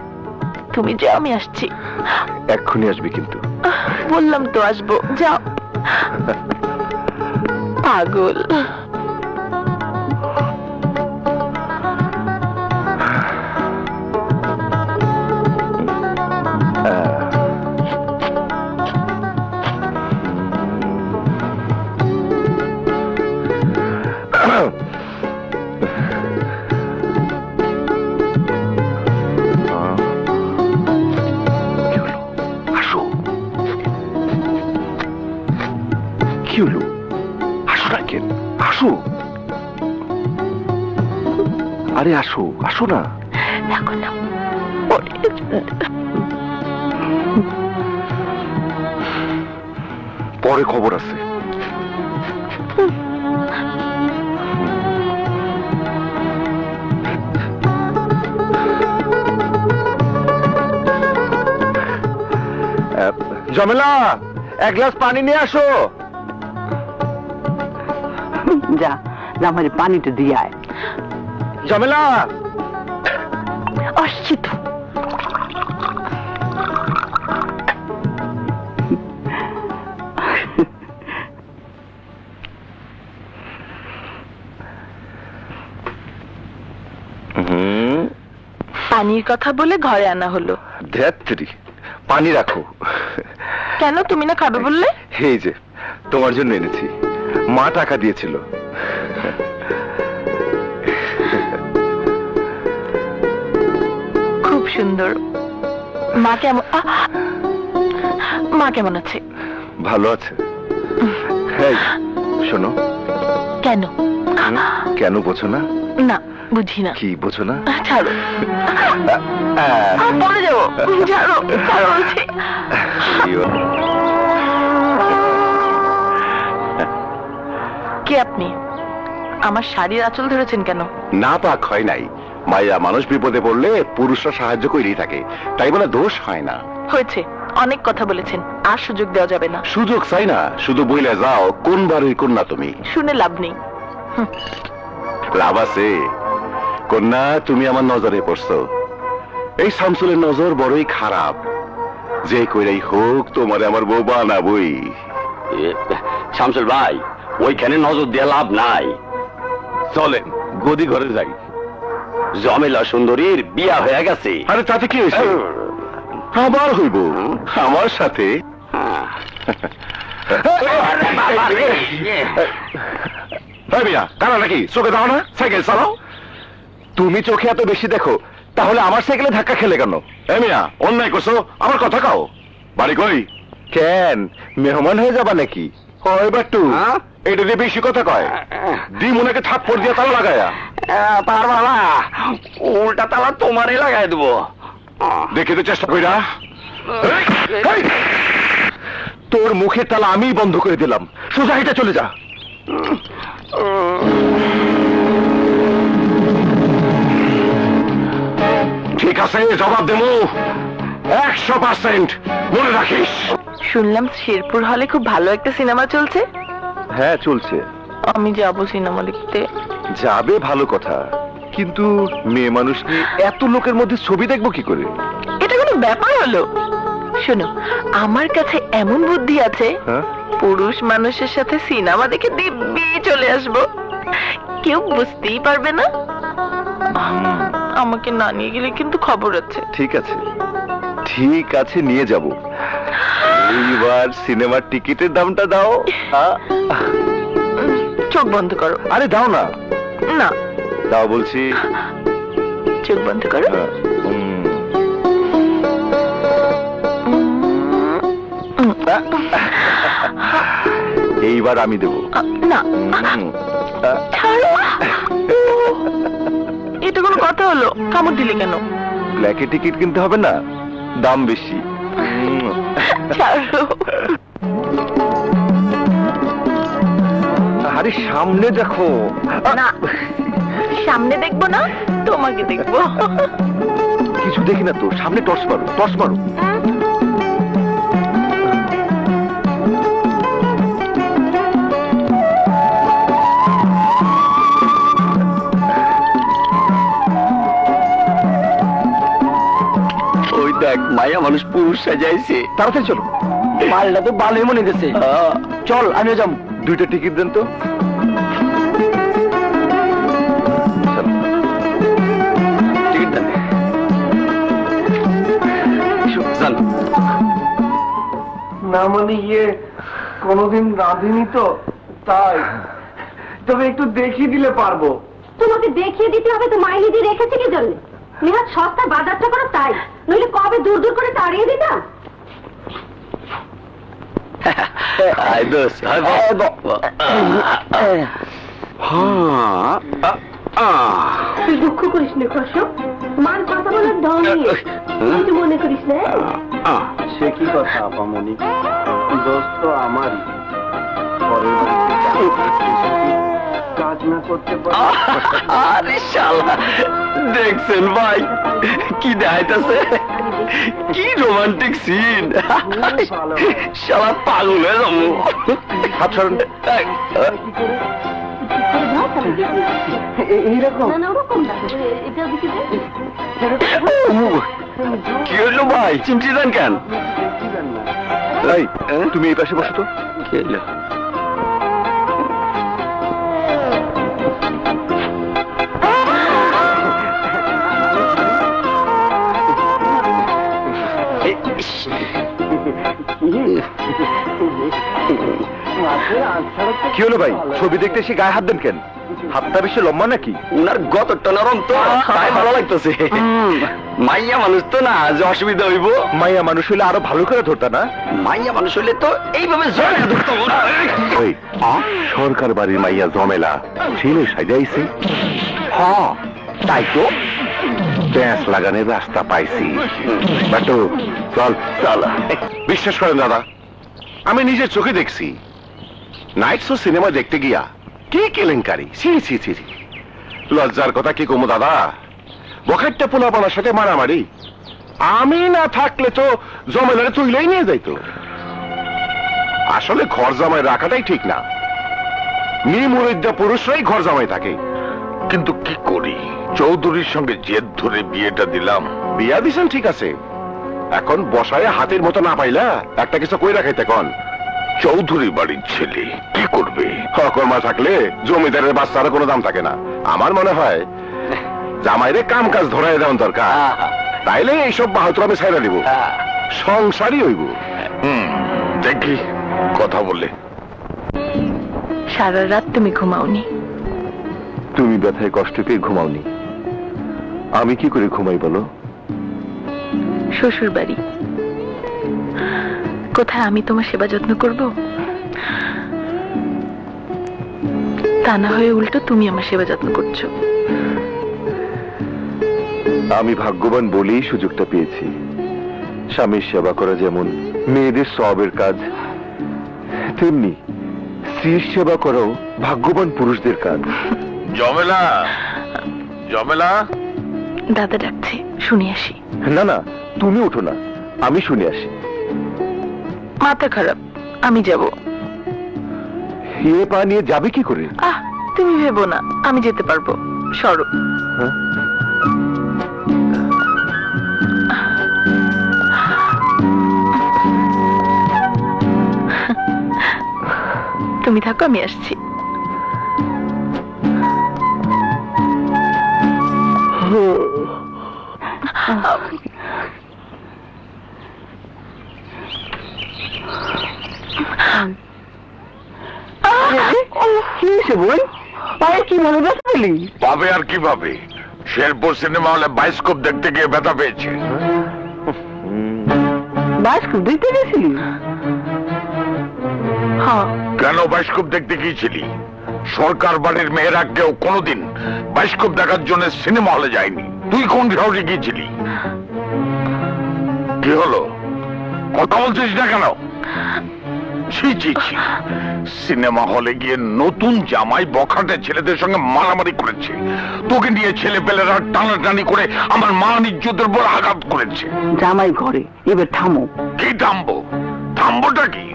তুমি যাও, আমি আসছি। এক্ষুনি আসবে কিন্তু। বললাম তো আসবো, যাও। পাগল। আরে আসো আসো না। এখন না, পরে। পরে খবর আছে। জমেলা, এক গ্লাস পানি নিয়ে আসো। যা আমার পানিটা দিয়ে আয়। জমেলা, আসছি তো। পানির কথা বলে ঘরে আনা হলো। ধ্যাত্রি, পানি রাখো। কেন, তুমি না খাবে বললে? এই যে তোমার জন্য এনেছি, মা টাকা দিয়েছিল। খুব সুন্দর। মা কেমন, মা কেমন আছে? ভালো আছে। এই, শোনো। কেন? কেন বোঝো না? না, বুঝি না। কি বোঝো না? ছাড়ো, পড়ে যাবো। ছাড়ো, ছাড়ো বলছি। কে আপনি? আমার শাড়ির আঁচল ধরেছেন কেন? না পাক হয় নাই, মাইয়া মানুষ বিপদে পড়লে পুরুষরা সাহায্য করেই থাকে, তাই বলে দোষ হয় না। হয়েছে, অনেক কথা বলেছেন, আর সুযোগ দেওয়া যাবে না। সুযোগ চাই না, শুধু বইলে যাও কোন বাড়ির কন্যা তুমি। শুনে লাভ নেই। লাভ আছে। কন্যা, তুমি আমার নজরে পড়ছো। এই শামসুলের নজর বড়ই খারাপ, যে কইরাই হোক তোমারে আমার বউ বানাবই। শামসুল ভাই, ওইখানে নজর দিয়ে লাভ নাই। চলেন গদি ঘরে যাই। জমেলা সুন্দরীর বিয়া হয়ে গেছে। আরে তাতে কি হয়েছে? আবার হইব আমার সাথে। কারা নাকি চোখে দাও না? সাইকেল চালাও। তুমি চোখে এত বেশি দেখো, তাহলে আমার সাইকেলে ধাক্কা খেলে কেন? মিয়া, অন্যায় করছো, আমার কথা কাও। বাড়ি কই? কেন মেহমান হয়ে যাবা নাকি? হয় বাট্টু, এটা দিয়ে বেশি কথা কয়। দিমুনাকে থাপ্পড় দিয়ে তালা লাগায়া। পারবা না, উল্টা তালা তোমারই লাগাই দেবো। দেখে তো চেষ্টা কইরা। তোর মুখের তালা আমিই বন্ধ করে দিলাম, সোজা হেঁটে চলে যা। ঠিক আছে, জবাব দেবো 100%, মনে রাখিস। শুনলাম শেরপুর হলে খুব ভালো একটা সিনেমা চলছে। হ্যাঁ চলছে। আমি যাবো সিনেমা দেখতে। যাবে ভালো কথা, কিন্তু মেয়ে মানুষ নিয়ে এত লোকের মধ্যে ছবি দেখবো কি করে? এটা কোনো ব্যাপার হলো? শোনো, আমার কাছে এমন বুদ্ধি আছে, হ্যাঁ? পুরুষ মানুষের সাথে সিনেমা দেখে দিব্যি চলে আসবো, কেউ বুঝতেই পারবে না। আমাকে না নিয়ে গেলে কিন্তু খবর আছে। ঠিক আছে, ঠিক আছে, নিয়ে যাব। এইবার সিনেমার টিকিটের দামটা দাও। চোখ বন্ধ করো। আরে দাও না। না, দাও বলছি। চোখ বন্ধ করো। এইবার আমি দেবো। না, ছাড়ো। এটা কোনো কথা হলো? কামড় দিলে কেন? ব্ল্যাকে টিকিট কিনতে হবে না, দাম বেশি। ছাড়ো। আরে সামনে দেখো। না, সামনে দেখবো না, তোমাকে দেখবো। কিছু দেখি না তো, সামনে টর্চ মারো, টর্চ মারো। ওই দেখ, মায়া মানুষ পুরুষ সাজাইছে। তাড়াতাড়ি চলো। মালটা তো ভালোই মনে দিছে। চল, আমিও যাবো। 2টা টিকিট দেন তো। টিকিট দেন। না মানে কোনোদিন রাঁধিনি তো, তাই। তবে একটু দেখিয়ে দিলে পারবো। তোমাকে দেখিয়ে দিতে হবে তো, মাইনে দিয়ে রেখেছে কি জন্য? নেহাত সস্তা বাজারটা করো তাই, নইলে কবে দূর দূর করে তাড়িয়ে দিতাম। তুই দুঃখ করিস না কসম, মার কথা বলার ঢং নিয়ে তুই মনে করিস না। সে কি কথা আপামনি, দোস্ত আমারই। পরের কাজ না করতে পারে। আরে শালা, দেখছেন ভাই কি দেখাইতেছে, কি রোমান্টিক সিন। শালা পাগল হয়ে যাবো। এইরকম না না ওরকম না, এটা দিকে কি হইলো ভাই, চিমটি দেন কেন? তুমি এই পাশে বসো তো। কি হইলো? কি হলো ভাই, ছবি দেখতে এসে গায়ে হাত দেন কেন? হাতটা বেশি লম্বা নাকি? উনার গতরটা নরম তো, তাই ভালো লাগতেছে। মাইয়া মানুষ তো না, যে অসুবিধা হইব। মাইয়া মানুষ হইলে আরো ভালো করে ধরতা না? মাইয়া মানুষ হইলে তো এইভাবে জড়িয়ে ধরতো না। সরকার বাড়ির মাইয়া জমেলা ছেলে সাজাইছে। হ্যাঁ তাই তো, প্যাঁচ লাগানোর রাস্তা পাইছি। বাটু চল চল। বিশ্বাস করেন দাদা, আমি নিজের চোখে দেখছি নাইট শো সিনেমা দেখতে গিয়া কি কেলেঙ্কারি। ছি ছি ছি ছি, লজ্জার কথা কি কমো দাদা। বখাটটা পোলাপানার সাথে মারামারি, আমি না থাকলে তো জমেলারে তুইলেই নিয়ে যাইতো। আসলে ঘর জামাই রাখাটাই ঠিক না, মেয়ে মুরিদ্দা পুরুষরাই ঘর জামাই থাকে। কিন্তু কি করি, চৌধুরীর সঙ্গে জেদ ধরে বিয়েটা দিলাম। বিয়া দিছেন ঠিক আছে, এখন বসায় হাতের মতো না পাইলা একটা কিছু কই রাখাইতে কন। চৌধুরী বাড়ির ছেলে কি করবে? হকর্মা থাকলে জমিদারের বাচ্চারও কোনো দাম থাকে না। আমার মনে হয় জামাইরে কাম কাজ ধরাই দেওয়ার দরকার, তাইলে এইসব বাহাত্তর আমি ছাইরা দিব, সংসারই হইব। দেখি কথা বললে। সারা রাত তুমি ঘুমাওনি। তুমি ব্যথায় কষ্ট পেয়ে ঘুমাওনি, আমি কি করে ঘুমাই বলো? শ্বশুর বাড়ি কোথায় আমি তোমার সেবা যত্ন করব? তা না হয়ে উল্টো তুমি আমার সেবা যত্ন করছো। আমি ভাগ্যবান বলেই সুযোগটা পেয়েছি। স্বামীর সেবা করা যেমন মেয়েদের সওয়াবের কাজ, তেমনি স্ত্রীর সেবা করাও ভাগ্যবান পুরুষদের কাজ। জমেলা, জমেলা। দাদা ডাকছে, শুনে আসি। না না, তুমি ওঠো না, আমি শুনে আসি। মাথা খারাপ, আমি যাব। এ পা নিয়ে যাবে কি করে? তুমি ভেবো না, আমি যেতে পারবো। সরো। তুমি থাকো, আমি আসছি। পাবে আর কিভাবে, শেরপুর সিনেমা হলে বায়োস্কোপ দেখতে গিয়ে ব্যথা পেয়েছে। বায়োস্কোপ দেখতে গেছিলি? কেন বায়োস্কোপ দেখতে গিয়েছিলি? সরকার বাড়ির মেয়েরা কেউ কোনোদিন বায়োস্কোপ দেখার জন্য সিনেমা হলে যায়নি। তুই কোন সাহসে গিয়েছিলি? কি হলো, কথা বলছিস না কেন? ছি ছি ছি, সিনেমা হলে গিয়ে নতুন জামাই বখাটে ছেলেদের সঙ্গে মারামারি করেছে, তোকে নিয়ে ছেলে পেলেরা টানাটানি করে আমার মান ইজ্জতের উপর আঘাত করেছে। জামাই ঘরে, এবার থামো। কি থামবো? থামবোটা কি?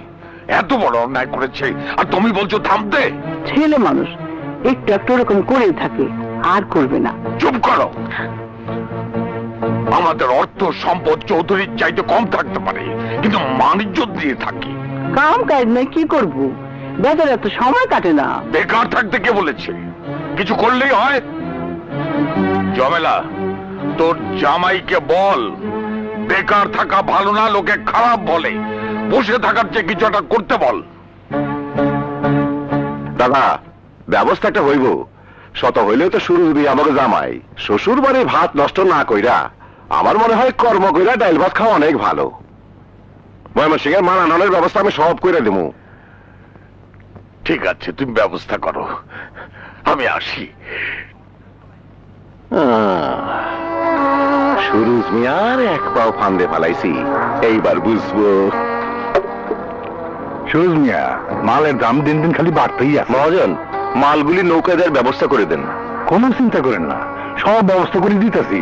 এত বড় অন্যায় করেছে আর তুমি বলছো থামতে? ছেলে মানুষ একটু একটু এরকম করে থাকে, আর করবে না। চুপ করো। আমাদের অর্থ সম্পদ চৌধুরীর চাইতে কম থাকতে পারে, কিন্তু মান ইজ্জত দিয়ে থাকি। কাম কাজ নাই, কি করবো? বেচার এত সময় কাটে না। বেকার থাকতে কে বলেছে? কিছু করলেই হয়। জমেলা, তোর জামাইকে বল বেকার থাকা ভালো না, লোকে খারাপ বলে। বসে থাকার চেয়ে কিছু একটা করতে বল। দাদা, ব্যবস্থাটা হইব, শত হইলেও তো শুরু হইবি আমাকে জামাই। শ্বশুর বাড়ি ভাত নষ্ট না কইরা আমার মনে হয় কর্ম কইরা ডাইল ভাত খাওয়া অনেক ভালো। ময়মনসিংহের মানানোর ব্যবস্থা আমি সব কইরা দেবো। ঠিক আছে, তুমি ব্যবস্থা করো, আমি আসি। সুরুজ মিয়ার এক পাও ফান্দে ফালাইছি, এইবার বুঝবো। সুরুজ মিয়া, মালের দাম দিন দিন খালি বাড়তেই আছে। মহাজন, মালগুলি নৌকা দেওয়ার ব্যবস্থা করে দেন। কোনো চিন্তা করেন না, সব ব্যবস্থা করে দিতেছি।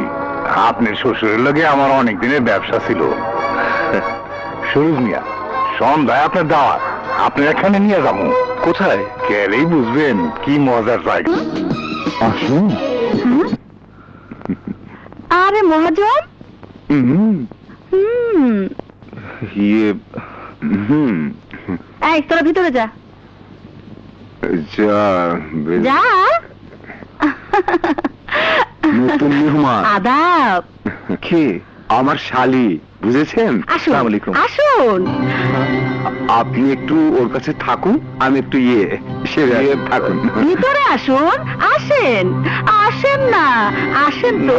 আপনার শ্বশুরের লগে আমার অনেক দিনের ব্যবসা ছিল। সুরুজ মিয়া, সন্ধ্যায় আপনার দাওয়াত, আপনার এখানে নিয়ে যাবো। কোথায়? গেলেই বুঝবেন কি মজার জায়গা। আসুন। আরে মহাজন, ইয়ে, এই তোরা ভিতরে যা যা। নতুন মেহমান। আদাব। কে? আমার শালি, বুঝেছেন? আসুন আসসালামু আলাইকুম। আসুন। আপনি একটু ওর কাছে থাকুন, আমি একটু সেরে থাকুন। ভিতরে আসুন, আসেন আসেন না, আসেন তো।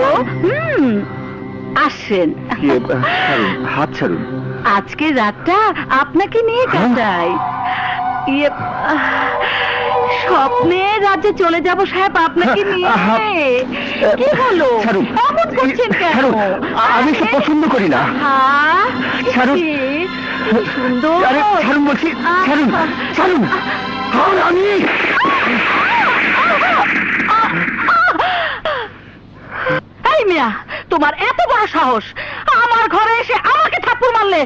আসেন। হাত ছাড়ুন। আজকে রাতটা আপনাকে নিয়ে কাটাই। ইয়ে, স্বপ্নে রাজ্যে চলে যাব সাহেব আপনাকে নিয়ে। কি হলো, এমন করছেন কেন? আমি সব পছন্দ করি না। ছাড়ুন। সুন্দর। ছাড়ুন বলছি, ছাড়ুন ছাড়ুন। আমি এই মিয়া, তোমার এত বড় সাহস, আমার ঘরে এসে আমাকে থাপ্পড় মারলে?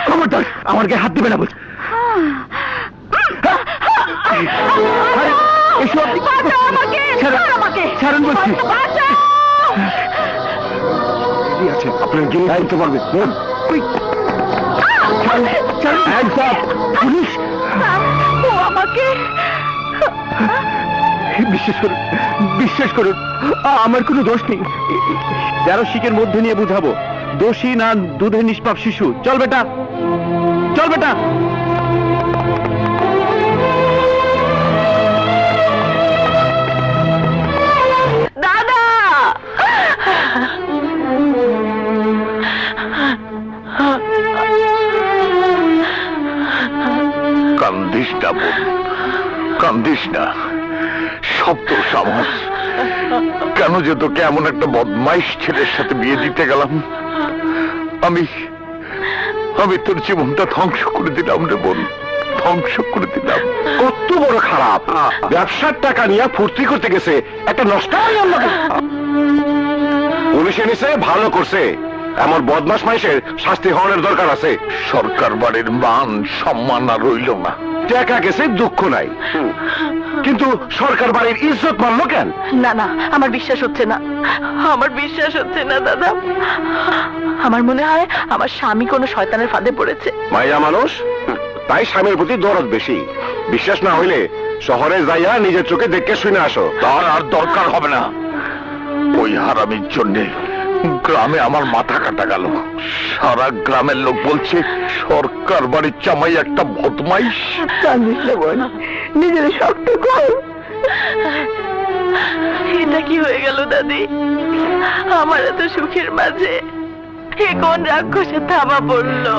খবরদার আমার গায়ে হাত দিবে না বলছি। ছাড়ুন বলছি। আপনার গেলে দায়িত্ব পারবে। পুলিশ আমাকে বিশ্বাস করুন, আমার কোনো দোষ নেই। 13 শিকের মধ্যে নিয়ে বুঝাবো, দোষী না দুধের নিষ্পাপ শিশু। চল বেটা, চল বেটা। দাদা, কান্দিস না বোন, কান্দিস না। সব তো সাহস, কেন যে তোকে এমন একটা বদমাইশ ছেলের সাথে বিয়ে দিতে গেলাম। আমি তোর জীবনটা ধ্বংস করে দিলাম রে বোন, ধ্বংস করে দিলাম। কত বড় খারাপ, ব্যবসার টাকা নিয়ে ফুর্তি করতে গেছে, একটা নষ্ট হয়ে গেল। পুলিশে নিছে, ভালো করছে। এমন বদমাশ মাইশের শাস্তি হওয়ার দরকার আছে। সরকার বাড়ির মান সম্মান আর রইল না। টাকা গেছে, দুঃখ নাই, কিন্তু সরকার বাড়ির ইজ্জত মানলো কেন? না না, আমার বিশ্বাস হচ্ছে না, আমার বিশ্বাস হচ্ছে না দাদা। আমার মনে হয় আমার স্বামী কোনো শয়তানের ফাঁদে পড়েছে। মাইয়া মানুষ, তাই স্বামীর প্রতি দরদ বেশি। বিশ্বাস না হইলে শহরে যাইয়া নিজের চোখে দেখে শুনে আসো। তার আর দরকার হবে না। ওই হারামির জন্যে গ্রামে আমার মাথা কাটা গেল। সারা গ্রামের লোক বলছে সরকার বাড়ির জামাই একটা বদমাইশ। নিজের শক্ত কর। এটা কি হয়ে গেল দাদি? আমার এত সুখের মাঝে এ কোন রাক্ষসের থাবা পড়লো?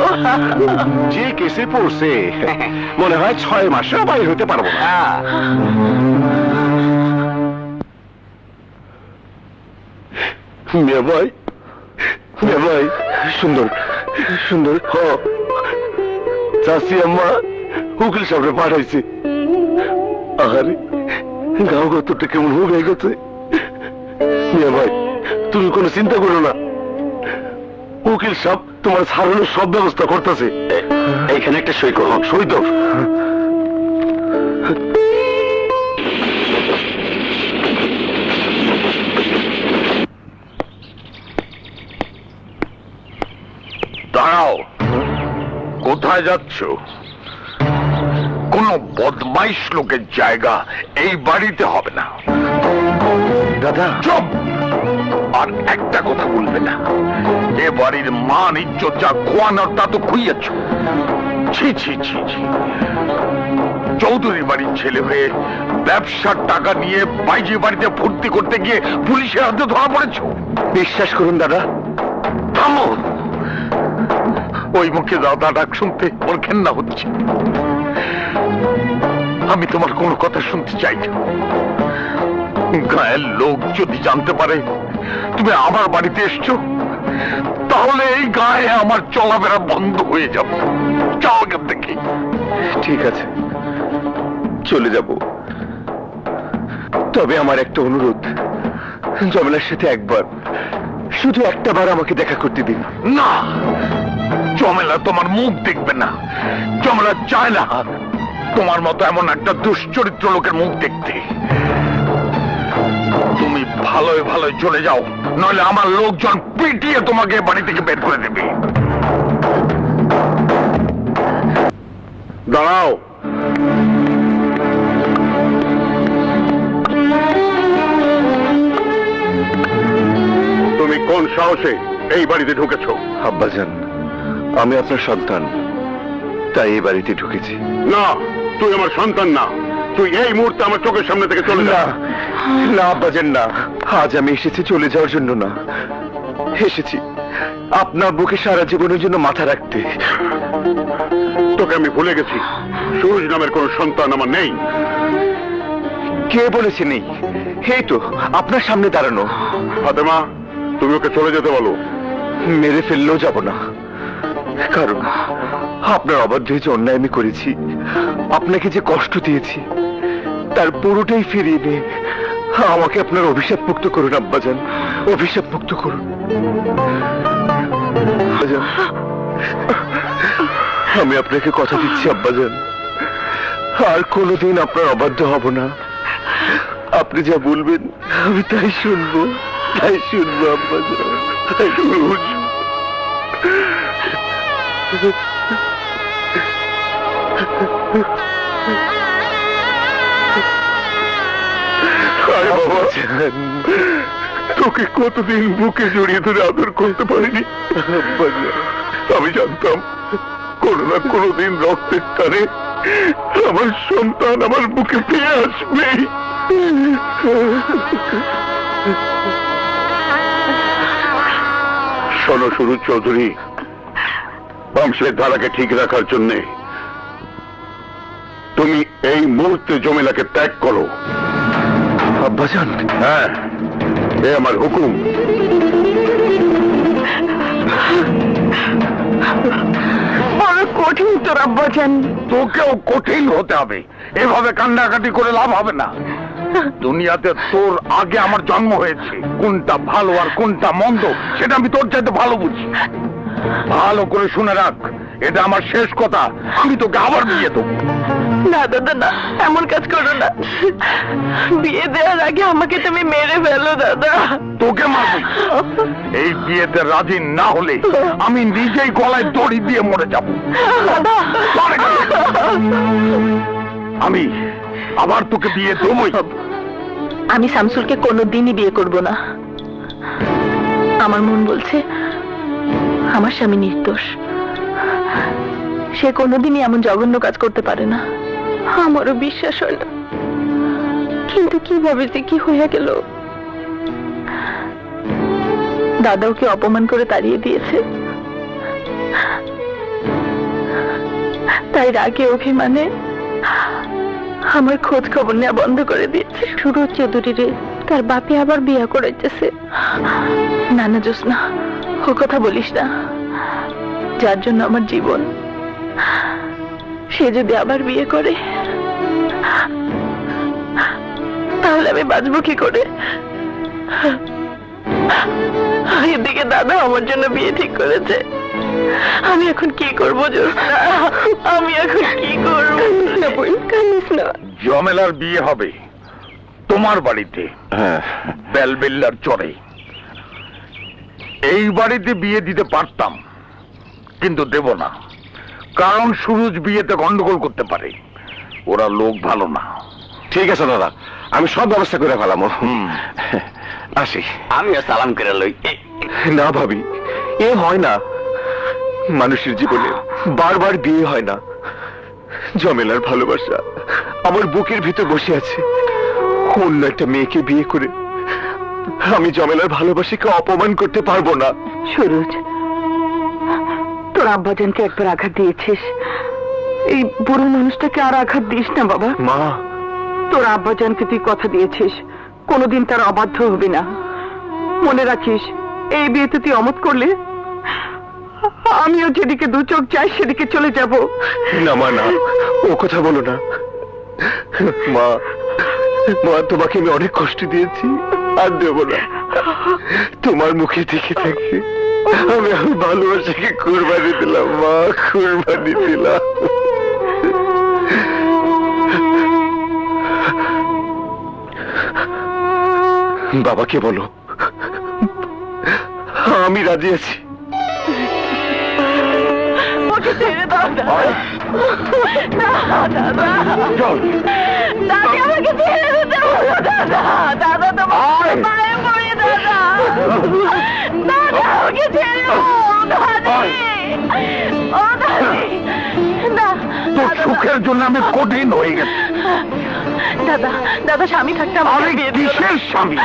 যে কেসে পড়ছে মনে হয় 6 মাসেও বাইরে হতে পারবো না। মিয়া ভাই, মিয়া ভাই, সুন্দর সুন্দর। চাষি আম্মা উকিল সামনে পাঠাইছে। আরে গাঁও গতটা কেমন হয়ে গেছে। মিয়া ভাই, তুমি কোনো চিন্তা করো না, উকিল সাহেব তোমার ছাড়ানোর সব ব্যবস্থা করতেছে। এইখানে একটা সই করো। সই তো দাঁড়াও, কোথায় যাচ্ছ? কোন বদমাইশ লোকের জায়গা এই বাড়িতে হবে না। দাদা চুপ, আর একটা কথা বলবে না। এ বাড়ির মান ইজ্জত যা খোয়ানোর তা তো খুইয়েছ। ছি ছি ছি ছি, চৌধুরী বাড়ির ছেলে হয়ে ব্যবসার টাকা নিয়ে বাইজি বাড়িতে ফুর্তি করতে গিয়ে পুলিশের হাতে ধরা পড়েছ। বিশ্বাস করুন দাদা। থামো, ওই মুখে দাদা ডাক শুনতে ওর ঘেন্না হচ্ছে। আমি তোমার কোনো কথা শুনতে চাই না। গায়ের লোক যদি জানতে পারে তুমি আমার বাড়িতে এসছো, তাহলে এই গায়ে আমার চলাফেরা বন্ধ হয়ে যাবে। যাও এখান থেকে। ঠিক আছে, চলে যাব। তবে আমার একটা অনুরোধ, জমেলার সাথে একবার, শুধু একটা বার আমাকে দেখা করতে দিন। না, জমেলা তোমার মুখ দেখবে না। জমেলা চায় না তোমার মতো এমন একটা দুশ্চরিত্র লোকের মুখ দেখতে। তুমি ভালোই ভালোই চলে যাও, নইলে আমার লোকজন পিটিয়ে তোমাকে বাড়ি থেকে বের করে দেবে। দাঁড়াও। তুমি কোন সাহসে এই বাড়িতে ঢুকেছো? আব্বাজান, আমি আপনার সন্তান, তাই এই বাড়িতে ঢুকেছি। না, তুই আমার সন্তান না। তুই এই মুহূর্তে আমার চোখের সামনে থেকে চলে যা। না আব্বাজান, না। আজ আমি এসেছি চলে যাওয়ার জন্য না, এসেছি আপনার বুকে সারা জীবনের জন্য মাথা রাখতে। তোকে আমি ভুলে গেছি। সুরজ নামের কোন সন্তান আমার নেই। কে বলেছে নেই? এই তো আপনার সামনে দাঁড়ানো। ফাতেমা, তুমি ওকে চলে যেতে বলো। মেরে ফেললেও যাব না, কারণ আপনার অবাধ্য যে অন্যায় আমি করেছি, আপনাকে যে কষ্ট দিয়েছি, তার পুরোটাই ফিরিয়ে নিয়ে আমাকে আপনার অভিশাপ মুক্ত করুন আব্বাজান, অভিশাপ মুক্ত করুন। আব্বাজান, আমি আপনাকে কথা দিচ্ছি আব্বাজান, আর কোনোদিন আপনার অবাধ্য হব না। আপনি যা বলবেন আমি তাই শুনবো, তাই শুনবো আব্বাজান, তাই শুনবো। আরে বাবা, তোকে কতদিন বুকে জড়িয়ে ধরে আদর করতে পারিনি। আমি জানতাম কোনো না কোনোদিন রক্তের টানে আমার সন্তান আমার বুকে ফিরে আসবে। শোনো সুরজ চৌধুরী, বংশের ধারাকে ঠিক রাখার জন্য তুমি এই মুহূর্তে জমিলাকে ত্যাগ করো। আব্বাজান, হ্যাঁ, এ আমার হুকুম। বড় কঠিন তোর আব্বাজান। তোকেও কঠিন হতে হবে, এভাবে কান্নাকাটি করে লাভ হবে না। দুনিয়াতে তোর আগে আমার জন্ম হয়েছে, কোনটা ভালো আর কোনটা মন্দ সেটা আমি তোর চাইতে ভালো বুঝি। ভালো করে শুনে রাখ, এটা আমার শেষ কথা। আমি তোকে আবার বিয়ে দেবো। না দাদা, না, এমন কাজ করো না। বিয়ে দেওয়ার আগে আমাকে তুমি মেরে ফেলো দাদা। তোকে মারবো। এই বিয়েতে রাজি না হলে আমি নিজেই গলায় দড়ি দিয়ে মরে যাবো। আমি আবার তোকে বিয়ে দেবই। আমি শামসুলকে কোনোদিনই বিয়ে করব না। আমার মন বলছে আমার স্বামী নির্দোষ, সে কোনোদিনই এমন জঘন্য কাজ করতে পারে না। আমারও বিশ্বাস হয় না, কিন্তু কিভাবে যে কি হয়ে গেল। দাদা ওকে অপমান করে তাড়িয়ে দিয়েছে, তাই রাগে অভিমানে আমার খোঁজ খবর নেওয়া বন্ধ করে দিয়েছে। সুরজ চৌধুরীরে তার বাপে আবার বিয়ে করেছে। না না জোসনা, ও কথা বলিস না। যার জন্য আমার জীবন, সে যদি আবার বিয়ে করে তাহলে আমি বাঁচবো কি করে? এদিকে দাদা আমার জন্য বিয়ে ঠিক করেছে। আমি এখন কি করবো জোসনা? আমি এখন কি করবো? জমেলার বিয়ে হবে তোমার বাড়িতে, বেলবেল্লার চরে। এই বাড়িতে বিয়ে দিতে পারতাম, কিন্তু দেব না, কারণ সুরজ বিয়েতে গন্ডগোল করতে পারে। ওরা লোক ভালো না। ঠিক আছে দাদা, আমি সব ব্যবস্থা করে ফেলাম। আসি। আমিও সালাম করে লই। না ভাবি, এ হয় না। মানুষের জীবনে বারবার বিয়ে হয় না। জমেলার ভালোবাসা আমার বুকের ভিতর বসে আছে। অন্য একটা মেয়েকে বিয়ে করে আমি জমেলার ভালোবাসাকে অপমান করতে পারবো না। সুরজ, তোর আব্বাজানকে একবার আঘাত দিয়েছিস, এই বুড়ো মানুষটাকে আর আঘাত দিস না বাবা। মা, তোর আব্বাজানকে তুই কথা দিয়েছিস কোনোদিন তার অবাধ্য হবে না। মনে রাখিস, এই বিয়েতে তুই অমত করলে আমিও যেদিকে দু চোখ চাই সেদিকে চলে যাব। না মা, না, ও কথা বলো না। মা, মা, তোমাকে আমি অনেক কষ্ট দিয়েছি, আর দেবো না। তোমার মুখে দেখে থাকছি আমি ভালোবাসাকে কুরবানি দিলাম মা, কুরবানি দিলাম। বাবাকে বলো আমি রাজি আছি। তোর সুখের জন্য আমি কঠিন হয়ে গেছি। দাদা, দাদা, স্বামী থাকতে আরে কিসের স্বামী?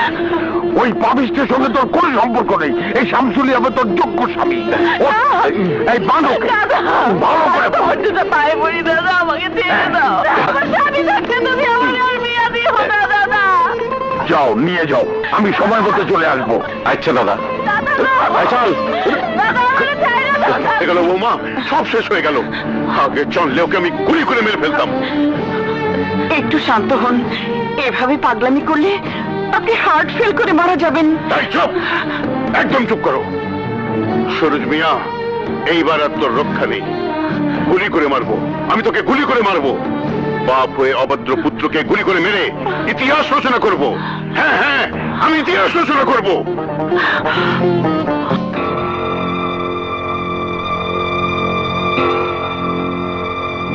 ওই পাপিষ্টের সঙ্গে তোর কোন সম্পর্ক নেই। এই শামসুলি হবে তোর যোগ্য স্বামী। এই বানক ভালো করে পায়ে পড়ি দাদা, আমাকে ছেড়ে দাও। আমার স্বামী থাকতে তুমি আমার আর বিয়ে দিও না দাদা। যাও, নিয়ে যাও, আমি সময় মতো চলে আসবো। আচ্ছা দাদা, চল। গেল বৌমা, সব শেষ হয়ে গেল। আগে চললে ওকে আমি গুলি করে মেরে ফেলতাম। একটু শান্ত হন, এভাবে পাগলামি করলে আপনি হার্ট ফেল করে মারা যাবেন। তাই চুপ, একদম চুপ করো। সরোজ মিয়া, এইবার আর তোর রক্ষা নেই। গুলি করে মারবো, আমি তোকে গুলি করে মারবো। বাপ হয়ে অভদ্র পুত্রকে গুলি করে মেরে ইতিহাস রচনা করব। হ্যাঁ হ্যাঁ, আমি ইতিহাস রচনা করব।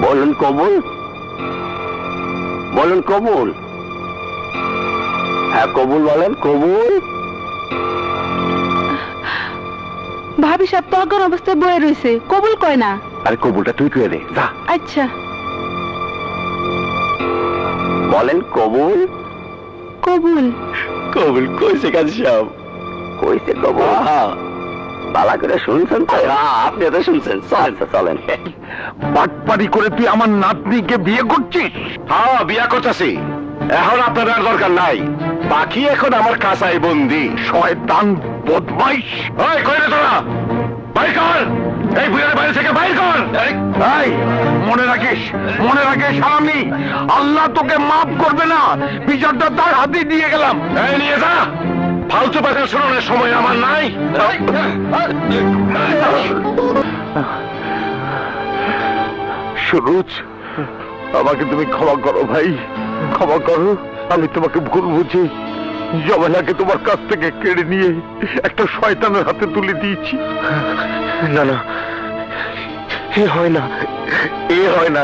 বলুন কবুল, বলুন কবুল। হ্যাঁ কবুল বলেন, কবুল। ভাবি সাহেব তো অজ্ঞান অবস্থায় বয়ে রয়েছে, কবুল কয় না। আরে কবুলটা তুই কয়ে দে, যা। আচ্ছা, বলেন কবুল। কবুল। কবুল কইছে কাজ সব কইছে কবুল। পালা করে শুনছেন তো? আপনি তো শুনছেন। চলেন তো, চলেন। বাটপারি করে তুই আমার নাতনিকে বিয়ে করছিস? হ্যাঁ, বিয়া করতেছি। এখন আপনার আর দরকার নাই, বাকি এখন আমার কাঁচাই বন্দি। শয়তান বদমাইশ! ওই কই রে তোরা, বাইর কর এই বুয়ের বাইরে থেকে, বাইর কর। এই, মনে রাখিস, মনে রাখিস, আমি আল্লাহ তোকে মাফ করবে না। বিচারটা তার হাতে দিয়ে গেলাম। এই নিয়ে যা, ফালতু কথা শোনানোর সময় আমার নাই। সুরুজ, আমাকে তুমি ক্ষমা করো ভাই, ক্ষমা করো। আমি তোমাকে ভুল বুঝি জমেলাকে তোমার কাছ থেকে কেড়ে নিয়ে একটা শয়তানের হাতে তুলে দিয়েছি। না না, এ হয় না, এ হয় না।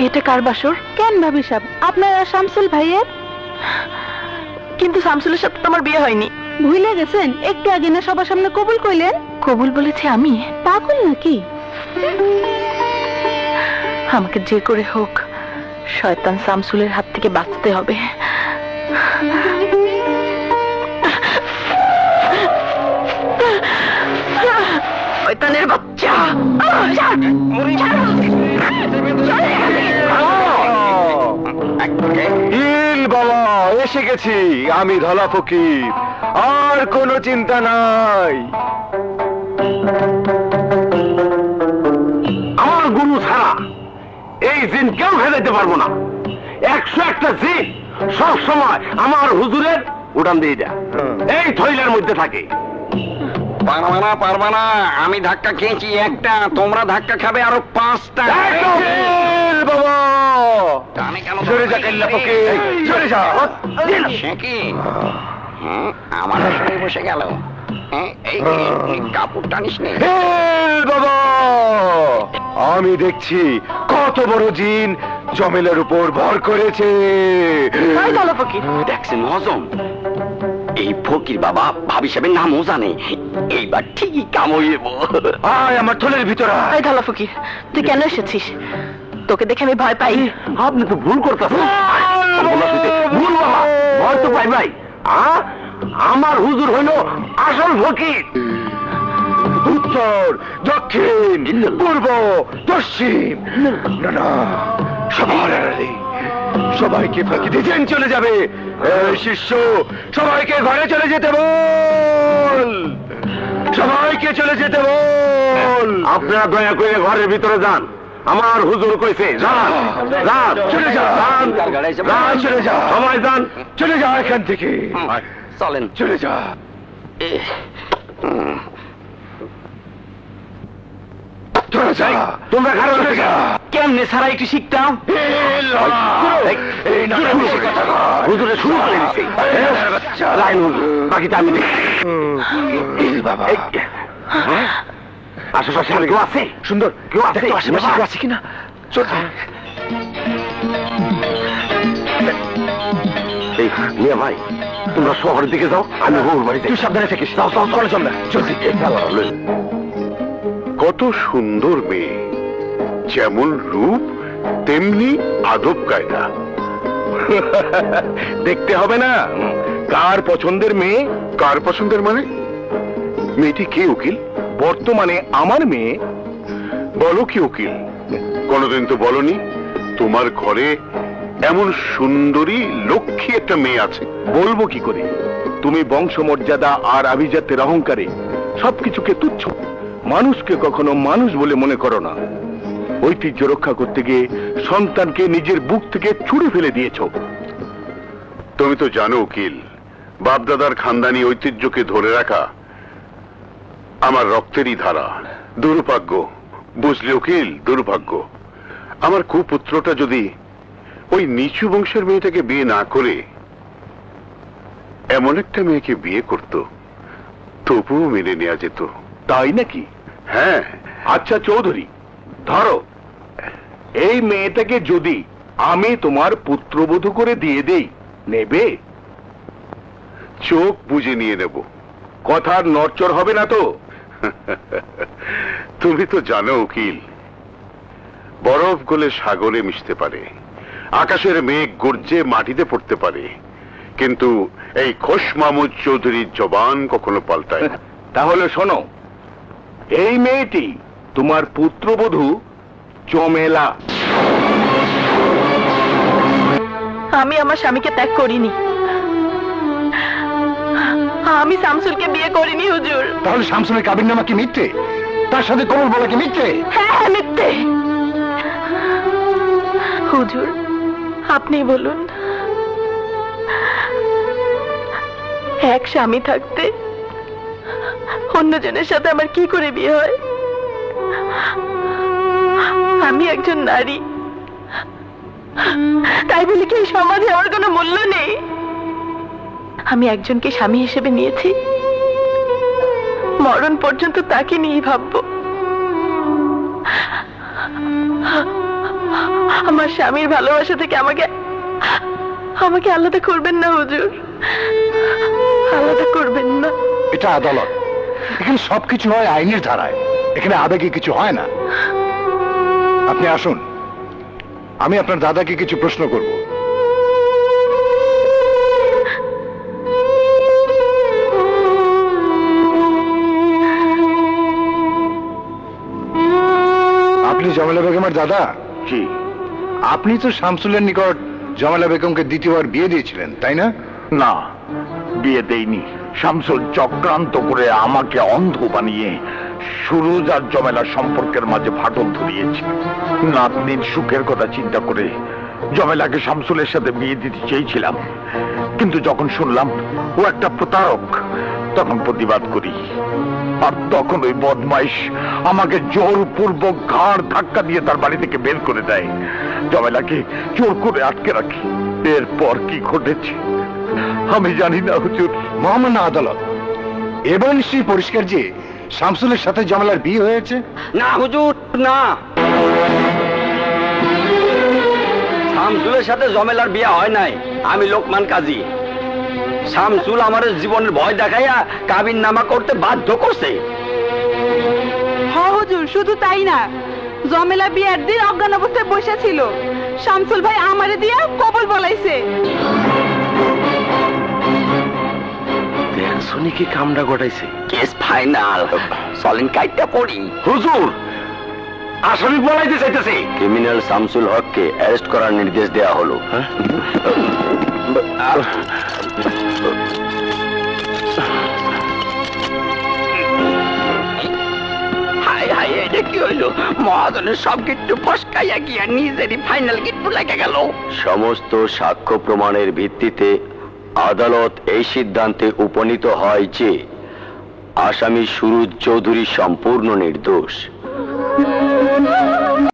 এটা কার বাসর? কেন ভাবি সাহেব, আপনার আর শামসুল ভাইয়ের? কিন্তু শামসুলের সাথে তোমার বিয়ে হয়নি। ভুলে গেছেন? একটু আগে না সবার সামনে কবুল কইলেন। কবুল বলেছি আমি? পাগল নাকি? আমাকে যে করে হোক শয়তান শামসুলের হাত থেকে বাঁচতে হবে। শয়তানের বাচ্চা! বাবা, এসে গেছি আমি, ধলা ফকির। আর কোনো চিন্তা নাই। আমার গুরু ছাড়া এই জিন কেউ খেলাইতে পারবো না। 101টা জিন সব সময় আমার হুজুরের উড়ান দিয়ে যায়, এই থইলের মধ্যে থাকে। পারবা না, আমি ধাক্কা খেয়েছি একটা, তোমরা ধাক্কা খাবে আরো 5টা। বাবা, আমি কেন সরে যা কেল্লা ফকির, সরে যা। সে কি আমার সঙ্গে বসে গেল? এই কাপড় টানিস নে বাবা, আমি দেখছি কত বড় জিন জমেলের উপর ভর করেছে। দেখছেন হজম, এই ফকির বাবা ভাবি সাহেবের নামও জানে। এইবার ঠিকই কাম হইব। আয় আমার থলের ভিতরে। এই ধলা ফকির, তুই কেন এসেছিস? তোকে দেখে আমি ভয় পাই। আপনি তো ভুল করতেছেন। ভুল বাবা, ভয় তো পাই ভাই। আমার হুজুর হইল আসল ফকির। উত্তর, দক্ষিণ, পূর্ব, পশ্চিম, না সবার আড়ালে সবাইকে ফাঁকি দিয়ে চলে যাবে। শিষ্য, সবাইকে ঘরে চলে যেতে বল, সবাইকে চলে যেতে বল। আপনারা দয়া করে ঘরের ভিতরে যান, আমার হুজুর কইছে যান, যান, চলে যা, যান, চলে যা, সবাই যান, চলে যা এখান থেকে, চলেন। চলে যা। চলে যা, তোমরা ঘরে চলে যা। কেমনে ছাড়া একটু শিখতাম? হুজুরে শুরু করে দিছে। লাইন হুজুর, বাকিটা আমি দেখি। বাবা, আশেপাশে আর কেউ আছে? সুন্দর, কেউ আছে? আশেপাশে কেউ আছে কিনা? চল। এই মিয়া ভাই, তোমরা শহরের দিকে যাও, আমি হোর বাড়িতে। তুই সাবধানে থাকিস। যাও, যাও, চলে চল না, জলদি। কত সুন্দর মেয়ে, যেমন রূপ তেমনি আদব কায়দা। দেখতে হবে না কার পছন্দের মেয়ে? কার পছন্দের মানে? মেয়েটি কে উকিল? বর্তমানে আমার মেয়ে। বলো কি উকিল, কোনদিন তো বলনি তোমার ঘরে এমন সুন্দরী লক্ষ্মী একটা মেয়ে আছে। বলবো কি করে? তুমি বংশমর্যাদা আর আভিজাত্যের অহংকারে সবকিছুকে তুচ্ছ, মানুষকে কখনো মানুষ বলে মনে করো না। ঐতিহ্য রক্ষা করতে গিয়ে সন্তানকে নিজের বুক থেকে ছুঁড়ে ফেলে দিয়েছ। তুমি তো জানো উকিল, বাপদাদার খানদানি ঐতিহ্যকে ধরে রাখা আমার রক্তেরই ধারা। দুর্ভাগ্য, বুঝলে উকিল, দুর্ভাগ্য। আমার কুপুত্রটা যদি ওই নিচু বংশের মেয়েটাকে বিয়ে না করে এমন একটা মেয়েকে বিয়ে করত, তবুও মেনে নেওয়া যেত। তাই নাকি? হ্যাঁ। আচ্ছা চৌধুরী, ধরো এই মেয়েটাকে যদি আমি তোমার পুত্রবধূ করে দিয়ে দেই, নেবে? চোখ বুঝে নিয়ে নেব। কথার নড়চড় হবে না তো? তুমি তো জানো উকিল, বরফ গলে সাগরে মিশতে পারে, আকাশের মেঘ গর্জে মাটিতে পড়তে পারে, কিন্তু এই খোশ মাহমুদ চৌধুরীর জবান কখনো পাল্টায় না। তাহলে শোনো, এই মেয়েটি তোমার পুত্রবধূ চমেলা। আমি আমার স্বামীকে ত্যাগ করিনি, আমি শামসুলকে বিয়ে করিনি হুজুর। তাহলে শামসুলের কাবিননামা কি মিথ্যে? তার সাথে কবুল বলা কি মিথ্যে? হ্যাঁ, মিথ্যে। হুজুর, আপনি বলুন, এক স্বামী থাকতে অন্যজনের সাথে আমার কি করে বিয়ে হয়? আমি একজন নারী, তাই বলে কি এই সমাজে আমার কোনো মূল্য নেই? আমি একজনকে স্বামী হিসেবে নিয়েছি, মরণ পর্যন্ত তাকে নিয়ে ভাববো। আমার স্বামীর ভালোবাসা থেকে আমাকে আলাদা করবেন না হুজুর, আলাদা করবেন না। এটা আদালত, এখানে সবকিছু হয় আইনের ধারায়, এখানে আবেগে কিছু হয় না। আপনি আসুন, আমি আপনার দাদাকে কিছু প্রশ্ন করব। আপনি জমেলা বেগমের দাদা? জি। আপনি তো শামসুলের নিকট জমেলা বেগমকে দ্বিতীয়বার বিয়ে দিয়েছিলেন, তাই না? না, বিয়ে দেইনি। শামসুল চক্রান্ত করে আমাকে অন্ধ বানিয়ে সুরুজ আর জমেলার সম্পর্কের মাঝে ফাটল ধরিয়েছে। নাতনির সুখের কথা চিন্তা করে জমেলাকে শামসুলের সাথে বিয়ে দিতে চেয়েছিলাম, কিন্তু যখন শুনলাম ও একটা প্রতারক, তখন প্রতিবাদ করি। আর তখন ওই বদমাইশ আমাকে জোরপূর্বক ঘাড় ধাক্কা দিয়ে তার বাড়ি থেকে বের করে দেয়। জমেলাকে জোর করে আটকে রাখি। এরপর কি ঘটেছে আমি জানি না হুজুর। মহামান্য আদালত, এবার নিশ্চয়ই পরিষ্কার যে শামসুলের সাথে জমেলার বিয়ে হয়েছে? না হুজুর, না, শামসুলের সাথে জমেলার বিয়ে হয় নাই। আমি লোকমান কাজী। শামসুল আমার জীবনের ভয় দেখাইয়া কাবিননামা করতে বাধ্য করছে। হ্যাঁ হুজুর, শুধু তাই না, জমেলা বিয়ের দিন অজ্ঞান অবস্থায় বসে ছিল, শামসুল ভাই আমারে দিয়া কবুল বলাইছে। আসনি কি কামড়া ঘটাইছে? কেস ফাইনাল, চলেন কাইটটা পড়ি। হুজুর, আসামি বলাইতে চাইতেছে। ক্রিমিনাল শামসুল হককে অ্যারেস্ট করার নির্দেশ দেওয়া হলো। হায় হায়, এটা কি হইলো? মহাজনের সব গিট্টু ফসকাইয়া গিয়া নিজেরই ফাইনাল গিট্টু লেগে গেল। সমস্ত সাক্ষ্য প্রমাণের ভিত্তিতে আদালত এই সিদ্ধান্তে উপনীত হয় যে আসামি সুরুজ চৌধুরী সম্পূর্ণ নির্দোষ।